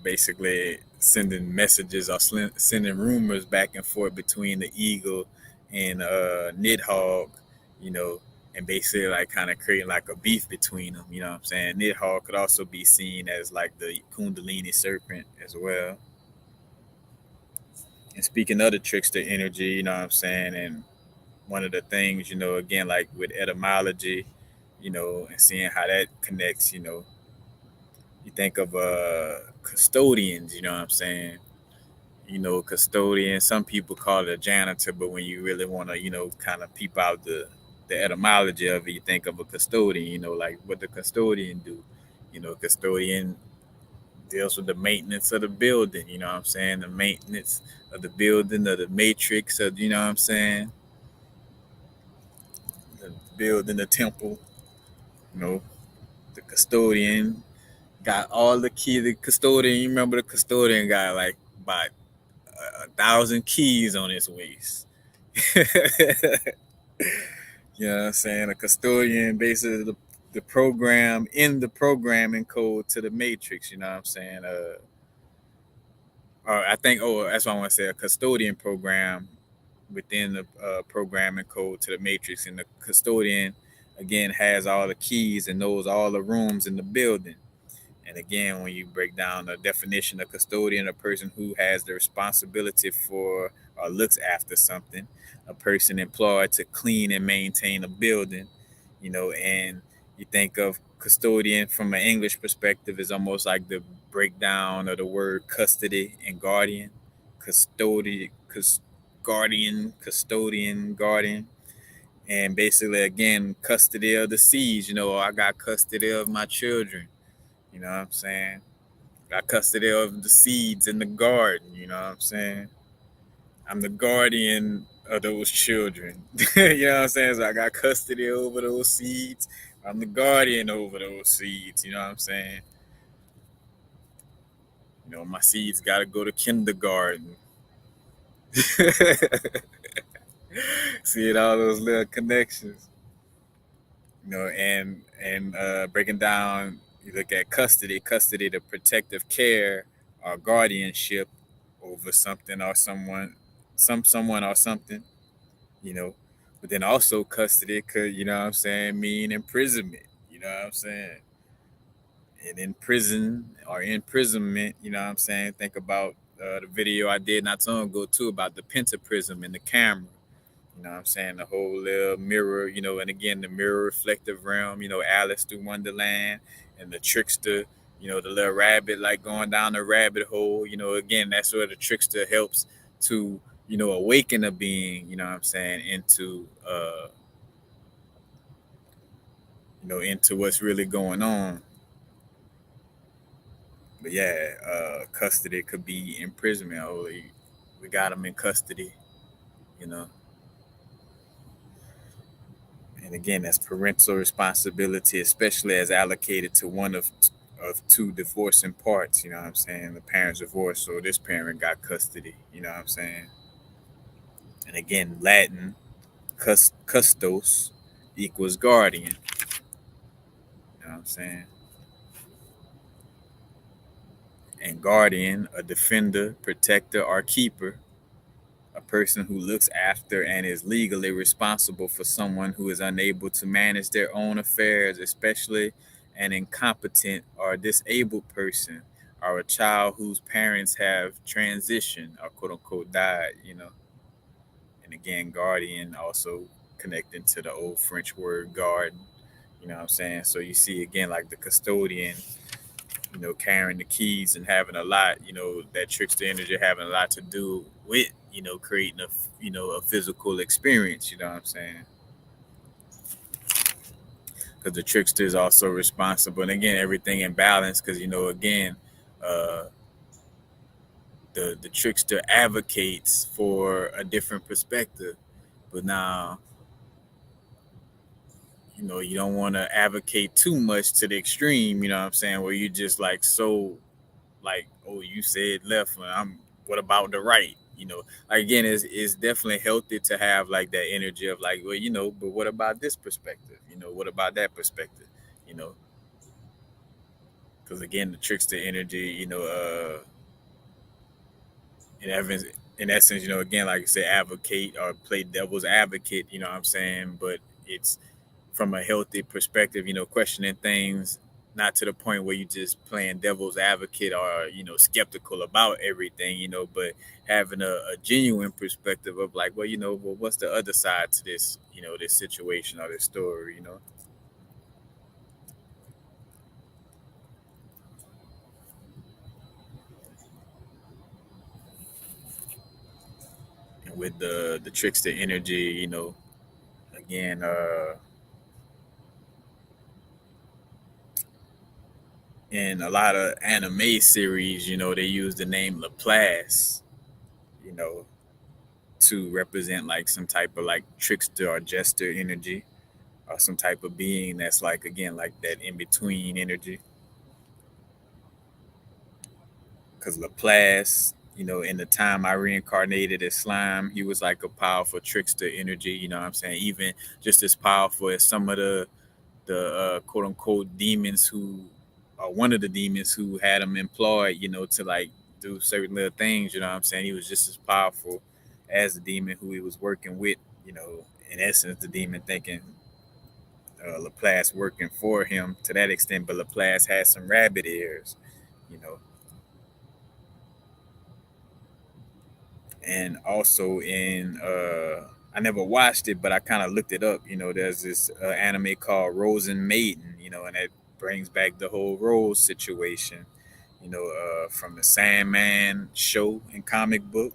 basically sending messages or sending rumors back and forth between the eagle and Nidhogg, you know, and basically like kind of creating like a beef between them. You know what I'm saying? Nidhogg could also be seen as like the Kundalini serpent as well. And speaking of the trickster energy, you know what I'm saying? And one of the things, again, like with etymology, and seeing how that connects. You think of custodians, you know what I'm saying? Custodian, some people call it a janitor, but when you really want to, kind of peep out the etymology of it, you think of a custodian, like what the custodian do. Custodian deals with the maintenance of the building, you know what I'm saying? The maintenance of the building, of the matrix, of, you know what I'm saying? The building, the temple, you know, the custodian got all the key. The custodian, you remember the custodian got like about 1,000 keys on his waist. You know what I'm saying? A custodian, basically the program in the programming code to the matrix. You know what I'm saying? Or I think, that's what I want to say. A custodian program within the programming code to the matrix, and the custodian again has all the keys and knows all the rooms in the building. And again, when you break down the definition of custodian, a person who has the responsibility for or looks after something, a person employed to clean and maintain a building, and you think of custodian from an English perspective is almost like the breakdown of the word custody and guardian. Custodian, guardian. And basically, again, custody of the seeds. I got custody of my children. You know what I'm saying? Got custody of the seeds in the garden. You know what I'm saying? I'm the guardian of those children. You know what I'm saying? So I got custody over those seeds. I'm the guardian over those seeds. You know what I'm saying? My seeds got to go to kindergarten. See it, all those little connections. And breaking down, you look at custody, the protective care or guardianship over something or someone or something, you know. But then also custody could, what I'm saying, mean imprisonment, you know what I'm saying? And in prison or imprisonment, you know what I'm saying? Think about the video I did not so long ago too about the pentaprism and the camera. You know what I'm saying? The whole little mirror, and again, the mirror reflective realm, Alice through Wonderland and the trickster, the little rabbit, like going down the rabbit hole, again, that's where the trickster helps to, awaken a being, you know what I'm saying, into what's really going on. But yeah, custody could be imprisonment. Oh, we got him in custody, you know. And again, that's parental responsibility, especially as allocated to one of two divorcing parts. You know what I'm saying? The parents divorced, so this parent got custody. You know what I'm saying? And again, Latin custos equals guardian. You know what I'm saying? And guardian, a defender, protector, or keeper, a person who looks after and is legally responsible for someone who is unable to manage their own affairs, especially an incompetent or disabled person, or a child whose parents have transitioned or quote unquote died. And again, guardian also connecting to the old French word garden. You know what I'm saying? So you see again like the custodian, carrying the keys and having a lot, that trickster energy having a lot to do with, creating a physical experience, you know what I'm saying? Because the trickster is also responsible. And again, everything in balance because, again, uh, the trickster advocates for a different perspective. But now, you don't want to advocate too much to the extreme, you know what I'm saying? Where you just like so like, oh, you said left, and what about the right? Like again, it's definitely healthy to have like that energy of like, well, but what about this perspective? What about that perspective? You know, because again, the trickster energy, in essence, again, like you say, advocate or play devil's advocate. You know what I'm saying? But it's from a healthy perspective, questioning things, not to the point where you just playing devil's advocate or, skeptical about everything, but having a genuine perspective of like, well, what's the other side to this, this situation or this story? with the trickster energy, again, in a lot of anime series, they use the name Laplace, you know, to represent like some type of like trickster or jester energy, or some type of being that's like again like that in between energy. Because Laplace, in the time I reincarnated as slime, he was like a powerful trickster energy. You know what I'm saying? Even just as powerful as some of the quote unquote demons who are one of the demons who had him employed, to like do certain little things. You know what I'm saying? He was just as powerful as the demon who he was working with. You know, in essence, the demon thinking Laplace working for him to that extent, but Laplace had some rabbit ears. You know, and also in I never watched it, but I kind of looked it up. There's this anime called Rosen Maiden, and it brings back the whole Rose situation, from the Sandman show and comic book,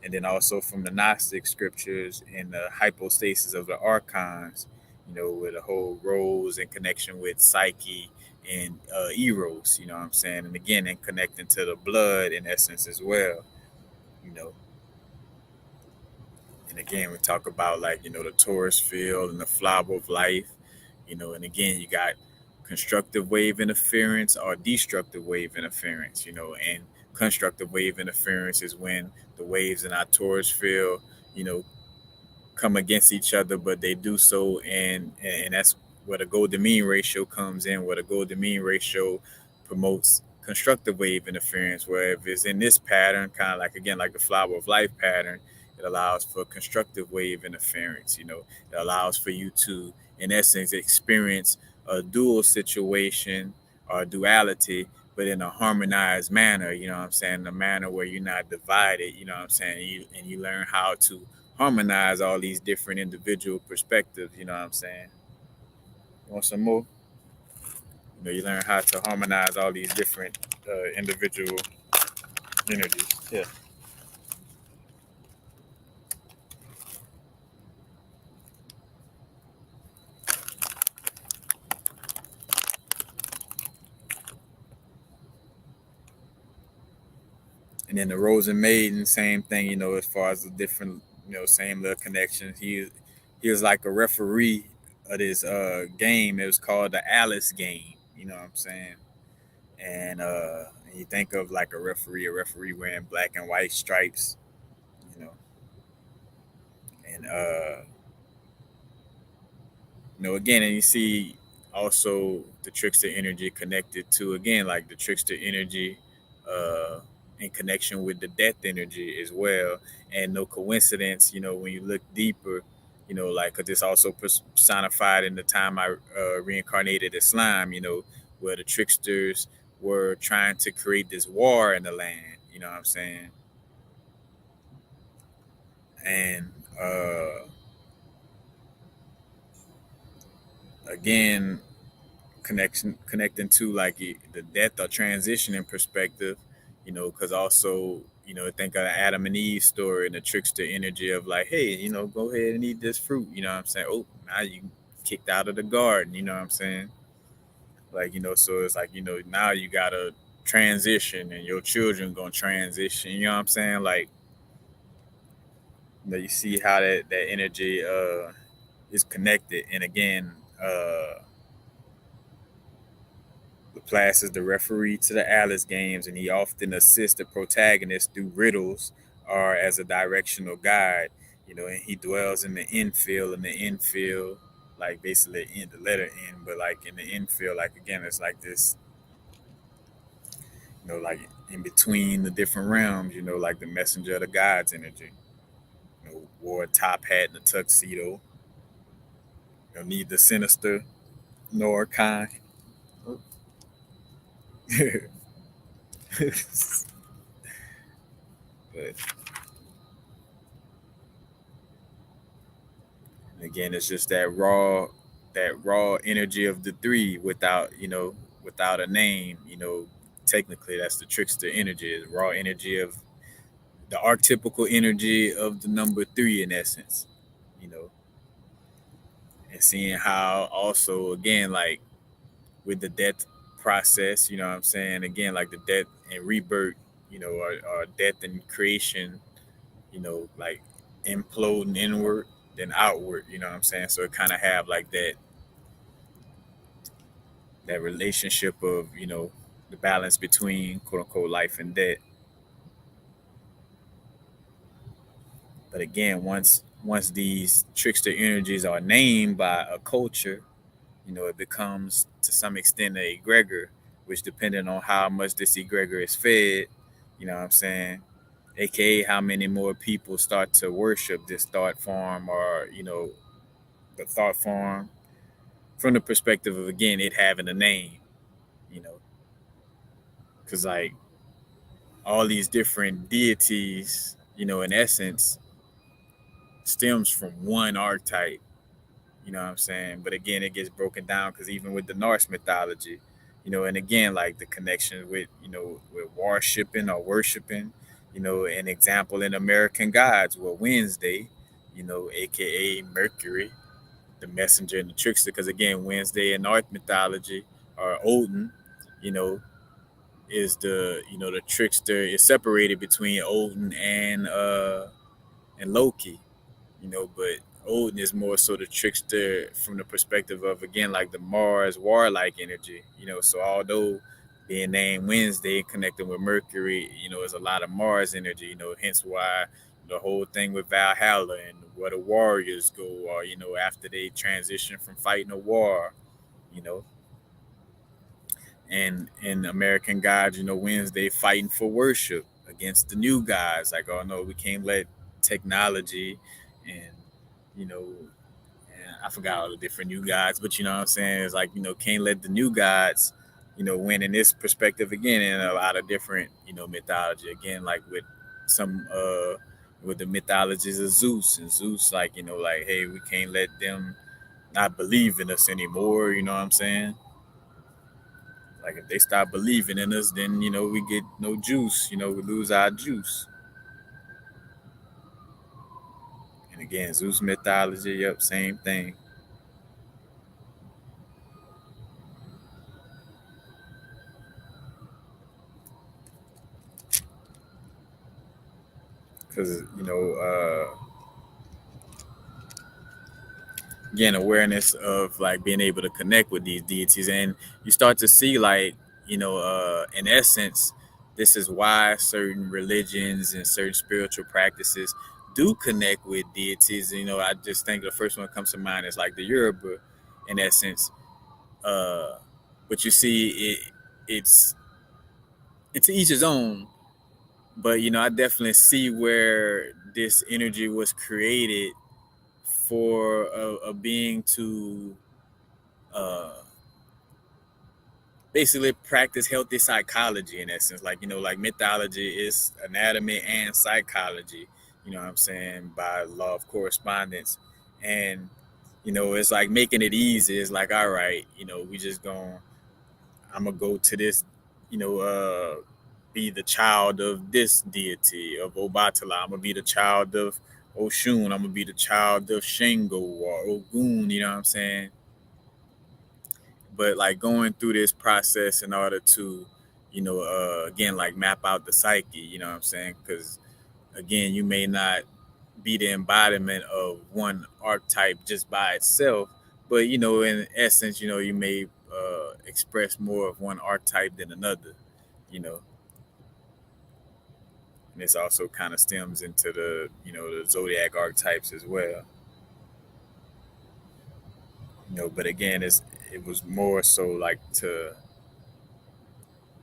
and then also from the Gnostic scriptures and the hypostasis of the archons, with the whole Rose in connection with Psyche and Eros, you know what I'm saying, and again, and connecting to the blood in essence as well, you know. And again, we talk about like, the Taurus field and the flower of life, and again, you got constructive wave interference or destructive wave interference, and constructive wave interference is when the waves in our Taurus field, you know, come against each other, but they do so, and that's where the golden mean ratio comes in, where the golden mean ratio promotes constructive wave interference, where if it's in this pattern, kind of like again like the flower of life pattern, it allows for constructive wave interference. It allows for you to, in essence, experience a dual situation or duality, but in a harmonized manner. You know what I'm saying? A manner where you're not divided. You know what I'm saying? And you learn how to harmonize all these different individual perspectives. You know what I'm saying? You want some more? You learn how to harmonize all these different individual energies. Yeah. And then the Rosen Maiden, same thing. As far as the different, same little connections. He was like a referee of this game. It was called the Alice game. You know what I'm saying? And you think of like a referee wearing black and white stripes. You know, and again, and you see also the trickster energy connected to, again, like the trickster energy uh in connection with the death energy as well. And no coincidence, when you look deeper, like 'cause this also personified in the time I reincarnated as slime, where the tricksters were trying to create this war in the land. You know what I'm saying? And again, connecting to like the death or transition in perspective, because also, think of the Adam and Eve story and the trickster energy of like, hey, go ahead and eat this fruit. You know what I'm saying? Oh, now you kicked out of the garden. You know what I'm saying? Like, so it's like, now you gotta transition, and your children gonna transition. You know what I'm saying? Like, you see how that energy is connected. And again, Laplace is the referee to the Alice games, and he often assists the protagonist through riddles or as a directional guide. And he dwells in the infield, like basically in the letter N, but like in the infield, like again, it's like this, like in between the different realms, like the messenger of the gods energy. Wore a top hat and a tuxedo. Neither sinister nor kind. But again, it's just that raw energy of the three without, without a name. Technically that's the trickster energy, is raw energy of the archetypical energy of the number three in essence, you know, and seeing how also again like with the death process, you know what I'm saying? Again, like the death and rebirth, or death and creation, like imploding inward then outward, you know what I'm saying? So it kind of have like that relationship of, the balance between quote unquote life and death. But again, once these trickster energies are named by a culture, it becomes to some extent an egregor, which depending on how much this egregor is fed, you know what I'm saying, aka how many more people start to worship this thought form or, the thought form from the perspective of again it having a name, you know, because like all these different deities, in essence, stems from one archetype. You know what I'm saying? But again, it gets broken down because even with the Norse mythology, and again, like the connection with, with worshipping or worshiping, an example in American Gods, well, Wednesday, aka Mercury, the messenger and the trickster. Because again, Wednesday in Norse mythology or Odin, you know, is the trickster is separated between Odin and Loki, but Odin is more so the trickster from the perspective of again like the Mars warlike energy, so although being named Wednesday connecting with Mercury, is a lot of Mars energy, hence why the whole thing with Valhalla and where the warriors go or, after they transition from fighting a war, you know, and in American Gods, Wednesday fighting for worship against the new gods. Like, oh no, we can't let technology and you know, and I forgot all the different new gods, but you know what I'm saying? It's like, can't let the new gods, win in this perspective again in a lot of different, mythology. Again, like some with the mythologies of Zeus and Zeus, like, like, hey, we can't let them not believe in us anymore, you know what I'm saying? Like if they stop believing in us, then we get no juice. We lose our juice. And again, Zeus mythology, yep, same thing. Because again, awareness of like being able to connect with these deities, and you start to see like in essence, this is why certain religions and certain spiritual practices do connect with deities. I just think the first one that comes to mind is like the Yoruba, in essence. Uh, but you see, it's it's to each his own. But I definitely see where this energy was created for a being to uh, basically practice healthy psychology in essence. Like like mythology is anatomy and psychology. You know what I'm saying, by law of correspondence, and it's like making it easy. It's like, all right, we just going I'm gonna go to this, be the child of this deity of Obatala. I'm gonna be the child of Oshun. I'm gonna be the child of Shango or Ogun. You know what I'm saying? But like going through this process in order to, again, like map out the psyche. You know what I'm saying? Because again, you may not be the embodiment of one archetype just by itself, but in essence, you may express more of one archetype than another. You know, and this also kind of stems into the the zodiac archetypes as well. But again, it was more so like to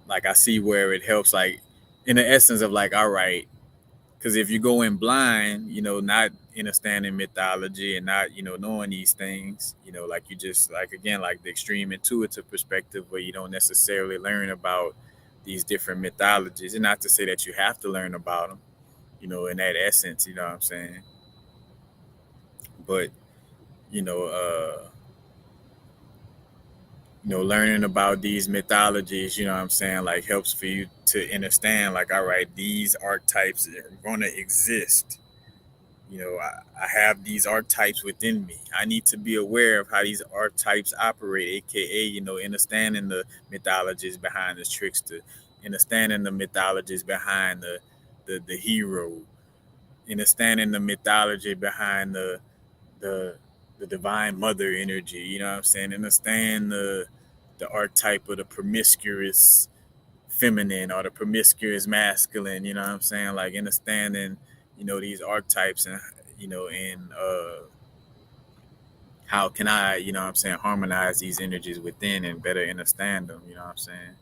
like I see where it helps like in the essence of like, all right, because if you go in blind, not understanding mythology and not knowing these things, like you just like again like the extreme intuitive perspective where you don't necessarily learn about these different mythologies, and not to say that you have to learn about them, in that essence, you know what I'm saying, but you know uh learning about these mythologies, you know what I'm saying, like helps for you to understand, like, all right, these archetypes are going to exist. I have these archetypes within me. I need to be aware of how these archetypes operate, aka, understanding the mythologies behind the trickster, understanding the mythologies behind the hero, understanding the mythology behind the the divine mother energy, you know what I'm saying? Understand the archetype of the promiscuous feminine or the promiscuous masculine, you know what I'm saying? Like understanding, these archetypes and how can I, what I'm saying, harmonize these energies within and better understand them, you know what I'm saying?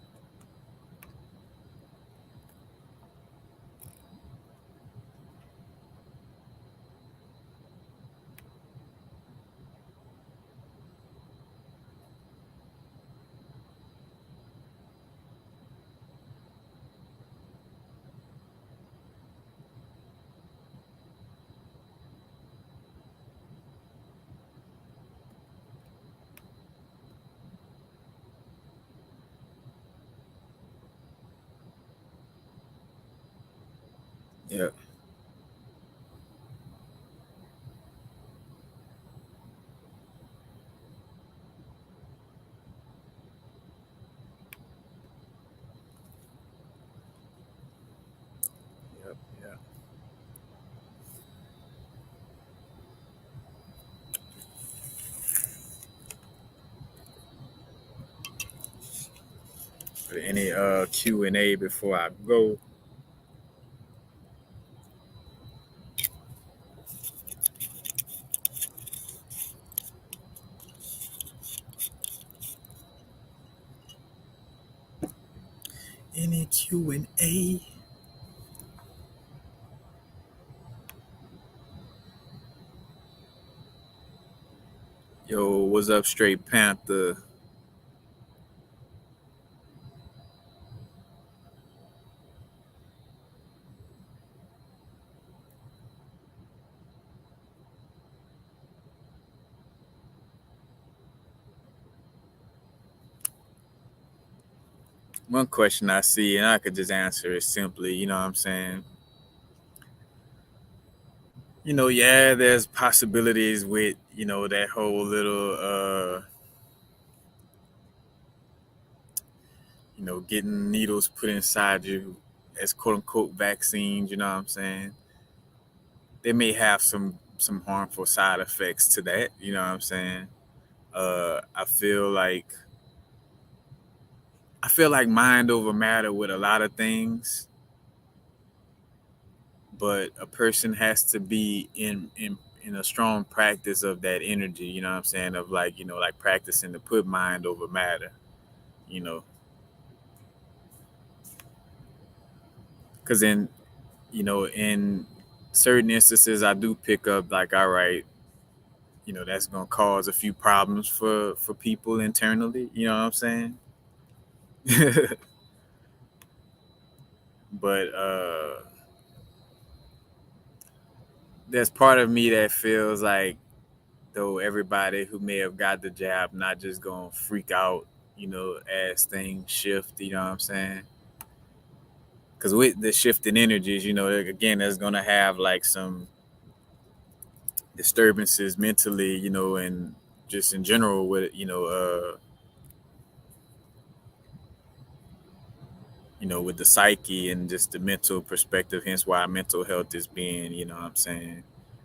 Yeah. Yep. Yeah. But any Q&A before I go? Any Q&A? Yo, what's up, Straight Panther? One question I see, and I could just answer it simply, you know what I'm saying? Yeah, there's possibilities with, that whole little, getting needles put inside you as quote unquote vaccines, you know what I'm saying? They may have some harmful side effects to that, you know what I'm saying? I feel like mind over matter with a lot of things, but a person has to be in a strong practice of that energy, you know what I'm saying? Of like, like practicing to put mind over matter, you know, because in certain instances, I do pick up like, all right, that's gonna cause a few problems for people internally, you know what I'm saying? But there's part of me that feels like though everybody who may have got the jab not just gonna freak out, as things shift, you know what I'm saying? Because with the shifting energies, again, there's gonna have like some disturbances mentally, and just in general with with the psyche and just the mental perspective. Hence why mental health is being, what I'm saying,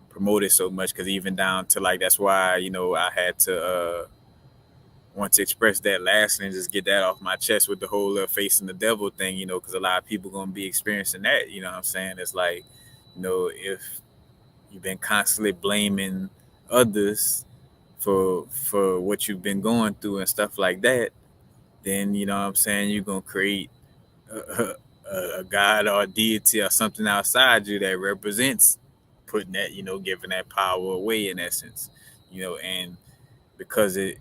promoted so much. Because even down to like that's why I had to want to express that last and just get that off my chest with the whole facing the devil thing. Because a lot of people gonna be experiencing that. You know what I'm saying? It's like, if you've been constantly blaming others for what you've been going through and stuff like that, then what I'm saying, you're gonna create a god or a deity or something outside you that represents putting that, giving that power away in essence, and because it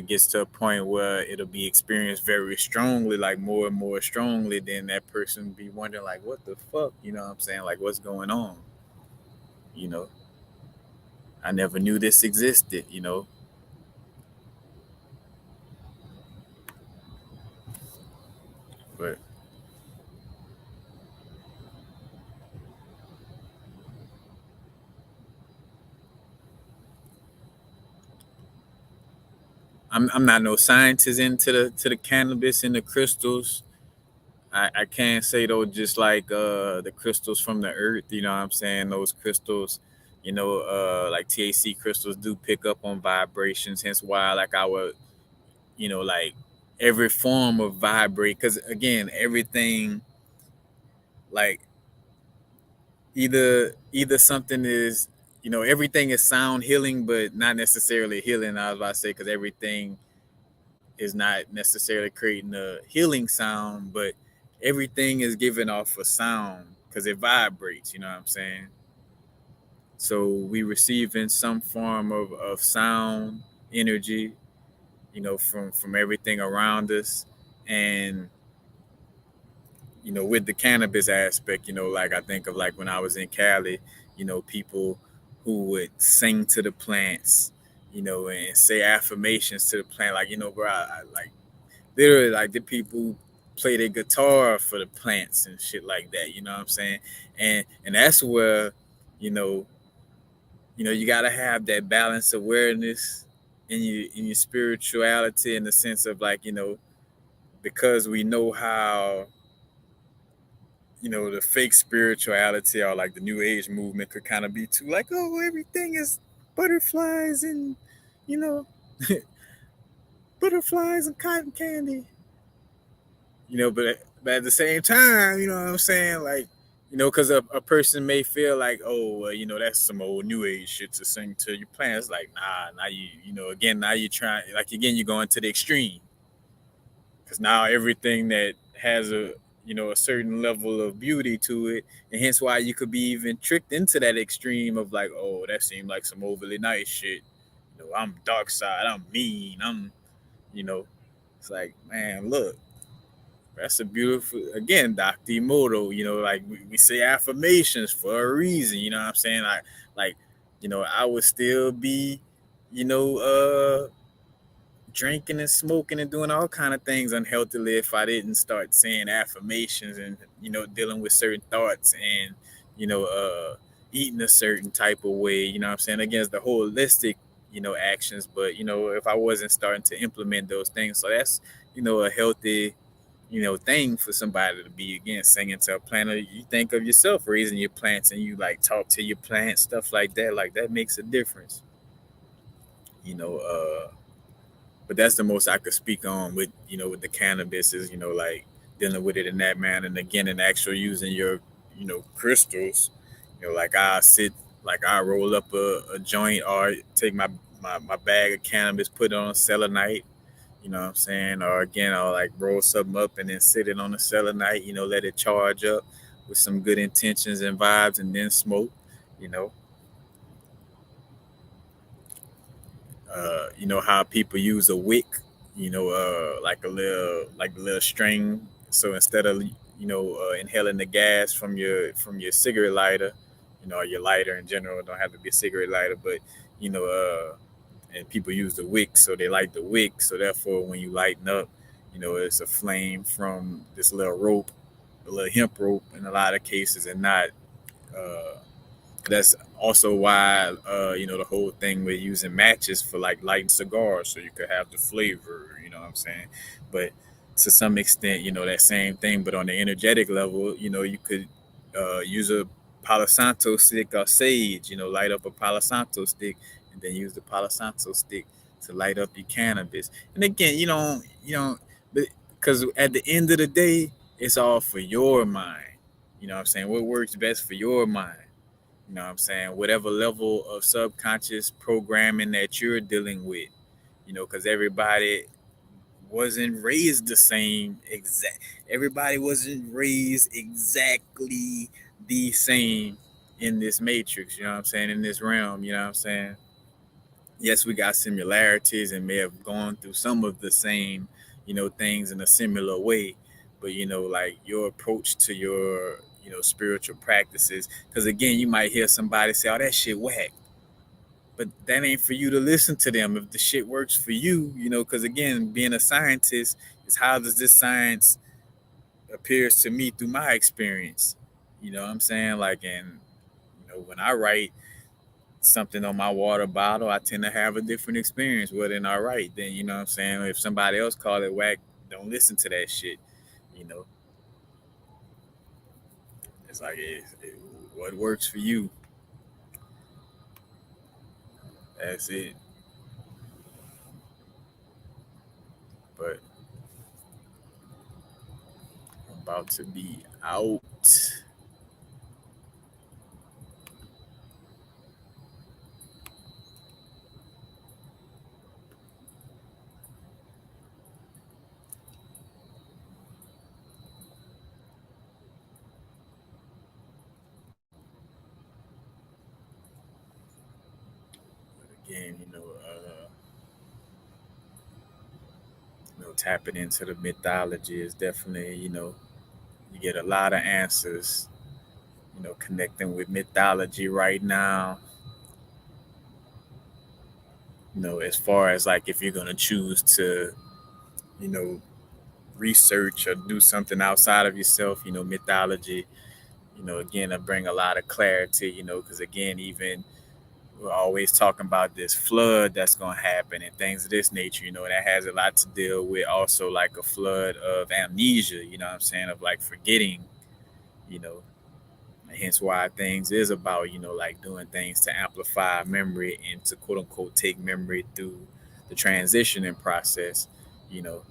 gets to a point where it'll be experienced very strongly, like more and more strongly, then that person be wondering like, what the fuck, what I'm saying, like what's going on, you know, I never knew this existed, I'm not no scientist into the cannabis and the crystals. I can't say though, just like the crystals from the earth, you know what I'm saying? Those crystals, like THC crystals do pick up on vibrations, hence why like I would, like every form of vibrate, because again, everything like either something is, everything is sound healing, but not necessarily healing. I was about to say, because everything is not necessarily creating a healing sound, but everything is giving off a sound because it vibrates. You know what I'm saying? So we receiving some form of sound energy, from everything around us, and with the cannabis aspect, like I think of like when I was in Cali, people who would sing to the plants, and say affirmations to the plant, like bro, I like literally like the people who play the guitar for the plants and shit like that. You know what I'm saying? And that's where, you know, you gotta have that balance awareness in your spirituality, in the sense of like, because we know how, the fake spirituality or like the new age movement could kind of be too like, oh, everything is butterflies and, you know, butterflies and cotton candy. But at the same time, you know what I'm saying? Like, because a person may feel like, oh, well, that's some old new age shit to sing to your plants. Like, nah, now again, now you trying, like, again, you're going to the extreme, because now everything that has a certain level of beauty to it, and hence why you could be even tricked into that extreme of like, oh, that seemed like some overly nice shit. I'm dark side, I'm mean, you know, it's like, man, look, that's a beautiful, again, Dr. Emoto, like we say affirmations for a reason, you know what I'm saying? Like, I would still be, you know, drinking and smoking and doing all kind of things unhealthily if I didn't start saying affirmations and, dealing with certain thoughts and, you know, eating a certain type of way, you know what I'm saying? Against the holistic, actions. But, if I wasn't starting to implement those things, so that's, a healthy, thing for somebody to be, again, singing to a plant. Or you think of yourself raising your plants and you like talk to your plants, stuff like that makes a difference, you know. But that's the most I could speak on with, with the cannabis is, like dealing with it in that manner. And again, in actual using your, crystals, like I sit, like I roll up a joint or take my bag of cannabis, put it on selenite. You know what I'm saying? Or again, I'll like roll something up and then sit it on the selenite, let it charge up with some good intentions and vibes, and then smoke, you know. How people use a wick, like a little string. So instead of, inhaling the gas from your cigarette lighter, or your lighter in general, it don't have to be a cigarette lighter, but, you know, and people use the wick, so they light the wick. So therefore, when you lighten up, it's a flame from this little rope, a little hemp rope in a lot of cases, and not. That's also why, the whole thing with using matches for like lighting cigars, so you could have the flavor. You know what I'm saying? But to some extent, that same thing, but on the energetic level, you could use a Palo Santo stick or sage. Light up a Palo Santo stick, and then use the Palo Santo stick to light up your cannabis. And again, because at the end of the day, it's all for your mind. You know what I'm saying? What works best for your mind? You know what I'm saying? Whatever level of subconscious programming that you're dealing with, because everybody wasn't raised the same exact. Everybody wasn't raised exactly the same in this matrix. You know what I'm saying? In this realm. You know what I'm saying? Yes, we got similarities and may have gone through some of the same, things in a similar way. But, like your approach to your, spiritual practices. Because again, you might hear somebody say, oh, that shit whack. But that ain't for you to listen to them. If the shit works for you, because again, being a scientist is how does this science appears to me through my experience. You know what I'm saying? Like, and, when I write, something on my water bottle, I tend to have a different experience. Well, then, all right, then, you know what I'm saying? If somebody else call it whack, don't listen to that shit. You know, it's like what works for you, that's it. But I'm about to be out. Again, tapping into the mythology is definitely, you get a lot of answers. Connecting with mythology right now. As far as like if you're gonna choose to, you know, research or do something outside of yourself, mythology, again, I bring a lot of clarity, because again, even we're always talking about this flood that's going to happen and things of this nature, that has a lot to deal with also like a flood of amnesia, you know what I'm saying, of like forgetting, you know, hence why things is about, like doing things to amplify memory and to quote unquote take memory through the transitioning process, you know,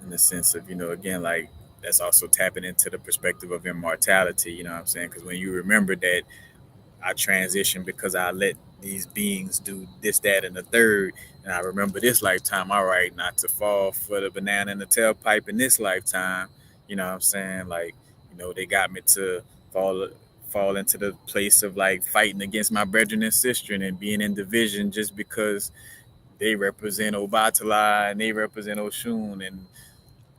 in the sense of, again, like that's also tapping into the perspective of immortality, you know what I'm saying? Because when you remember that I transitioned because I let these beings do this, that, and the third. And I remember this lifetime, all right, not to fall for the banana in the tailpipe in this lifetime. You know what I'm saying? Like, they got me to fall fall into the place of like fighting against my brethren and sister and being in division just because they represent Obatala and they represent Oshun and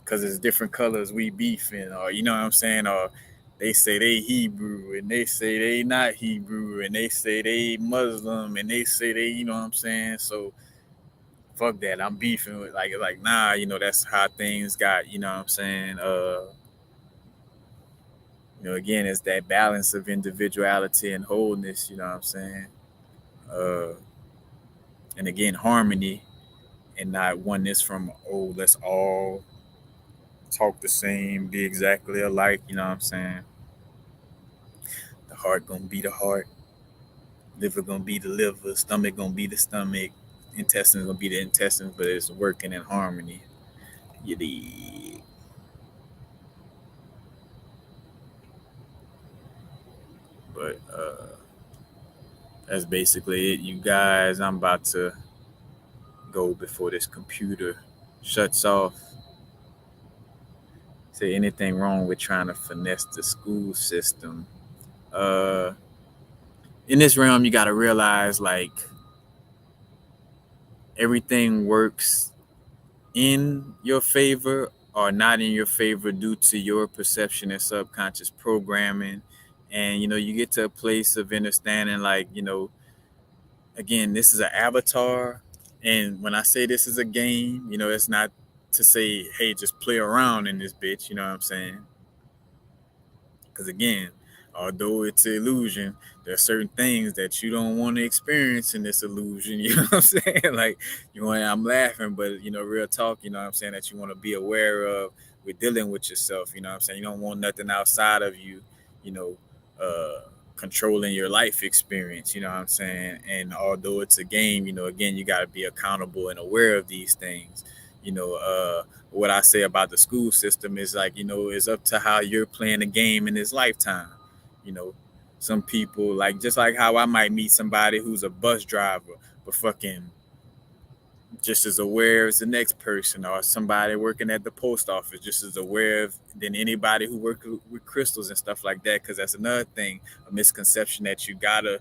because it's different colors we beefing, or you know what I'm saying, or they say they Hebrew and they say they not Hebrew and they say they Muslim and they say they, you know what I'm saying. So fuck that, I'm beefing with like nah, that's how things got, you know what I'm saying. Again, it's that balance of individuality and wholeness, you know what I'm saying. Uh, and again, harmony and not oneness from let's all talk the same, be exactly alike, you know what I'm saying. The heart gonna be the heart, liver gonna be the liver, stomach gonna be the stomach, intestines gonna be the intestines, but it's working in harmony. You dig? But that's basically it, you guys. I'm about to go before this computer shuts off. Say anything wrong with trying to finesse the school system? Uh, in this realm, you gotta realize like everything works in your favor or not in your favor due to your perception and subconscious programming. And you get to a place of understanding like, again, this is an avatar. And when I say this is a game, it's not to say, hey, just play around in this bitch, you know what I'm saying? Because again, although it's an illusion, there are certain things that you don't want to experience in this illusion. You know what I'm saying? Like I'm laughing, but real talk. You know what I'm saying, that you want to be aware of with dealing with yourself. You know what I'm saying? You don't want nothing outside of you. You know, controlling your life experience. You know what I'm saying? And although it's a game, again, you got to be accountable and aware of these things. What I say about the school system is like, it's up to how you're playing the game in this lifetime. You know, some people like just like how I might meet somebody who's a bus driver, but fucking just as aware as the next person, or somebody working at the post office just as aware of than anybody who works with crystals and stuff like that. Because that's another thing, a misconception that you gotta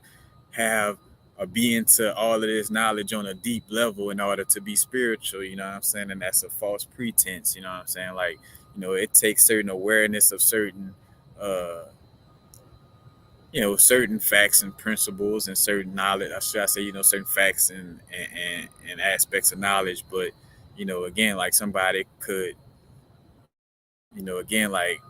have or be into all of this knowledge on a deep level in order to be spiritual. You know what I'm saying? And that's a false pretense. You know what I'm saying? Like, it takes certain awareness of certain uh certain facts and principles and certain knowledge. I should I say, certain facts and aspects of knowledge. But again, like somebody could, again, like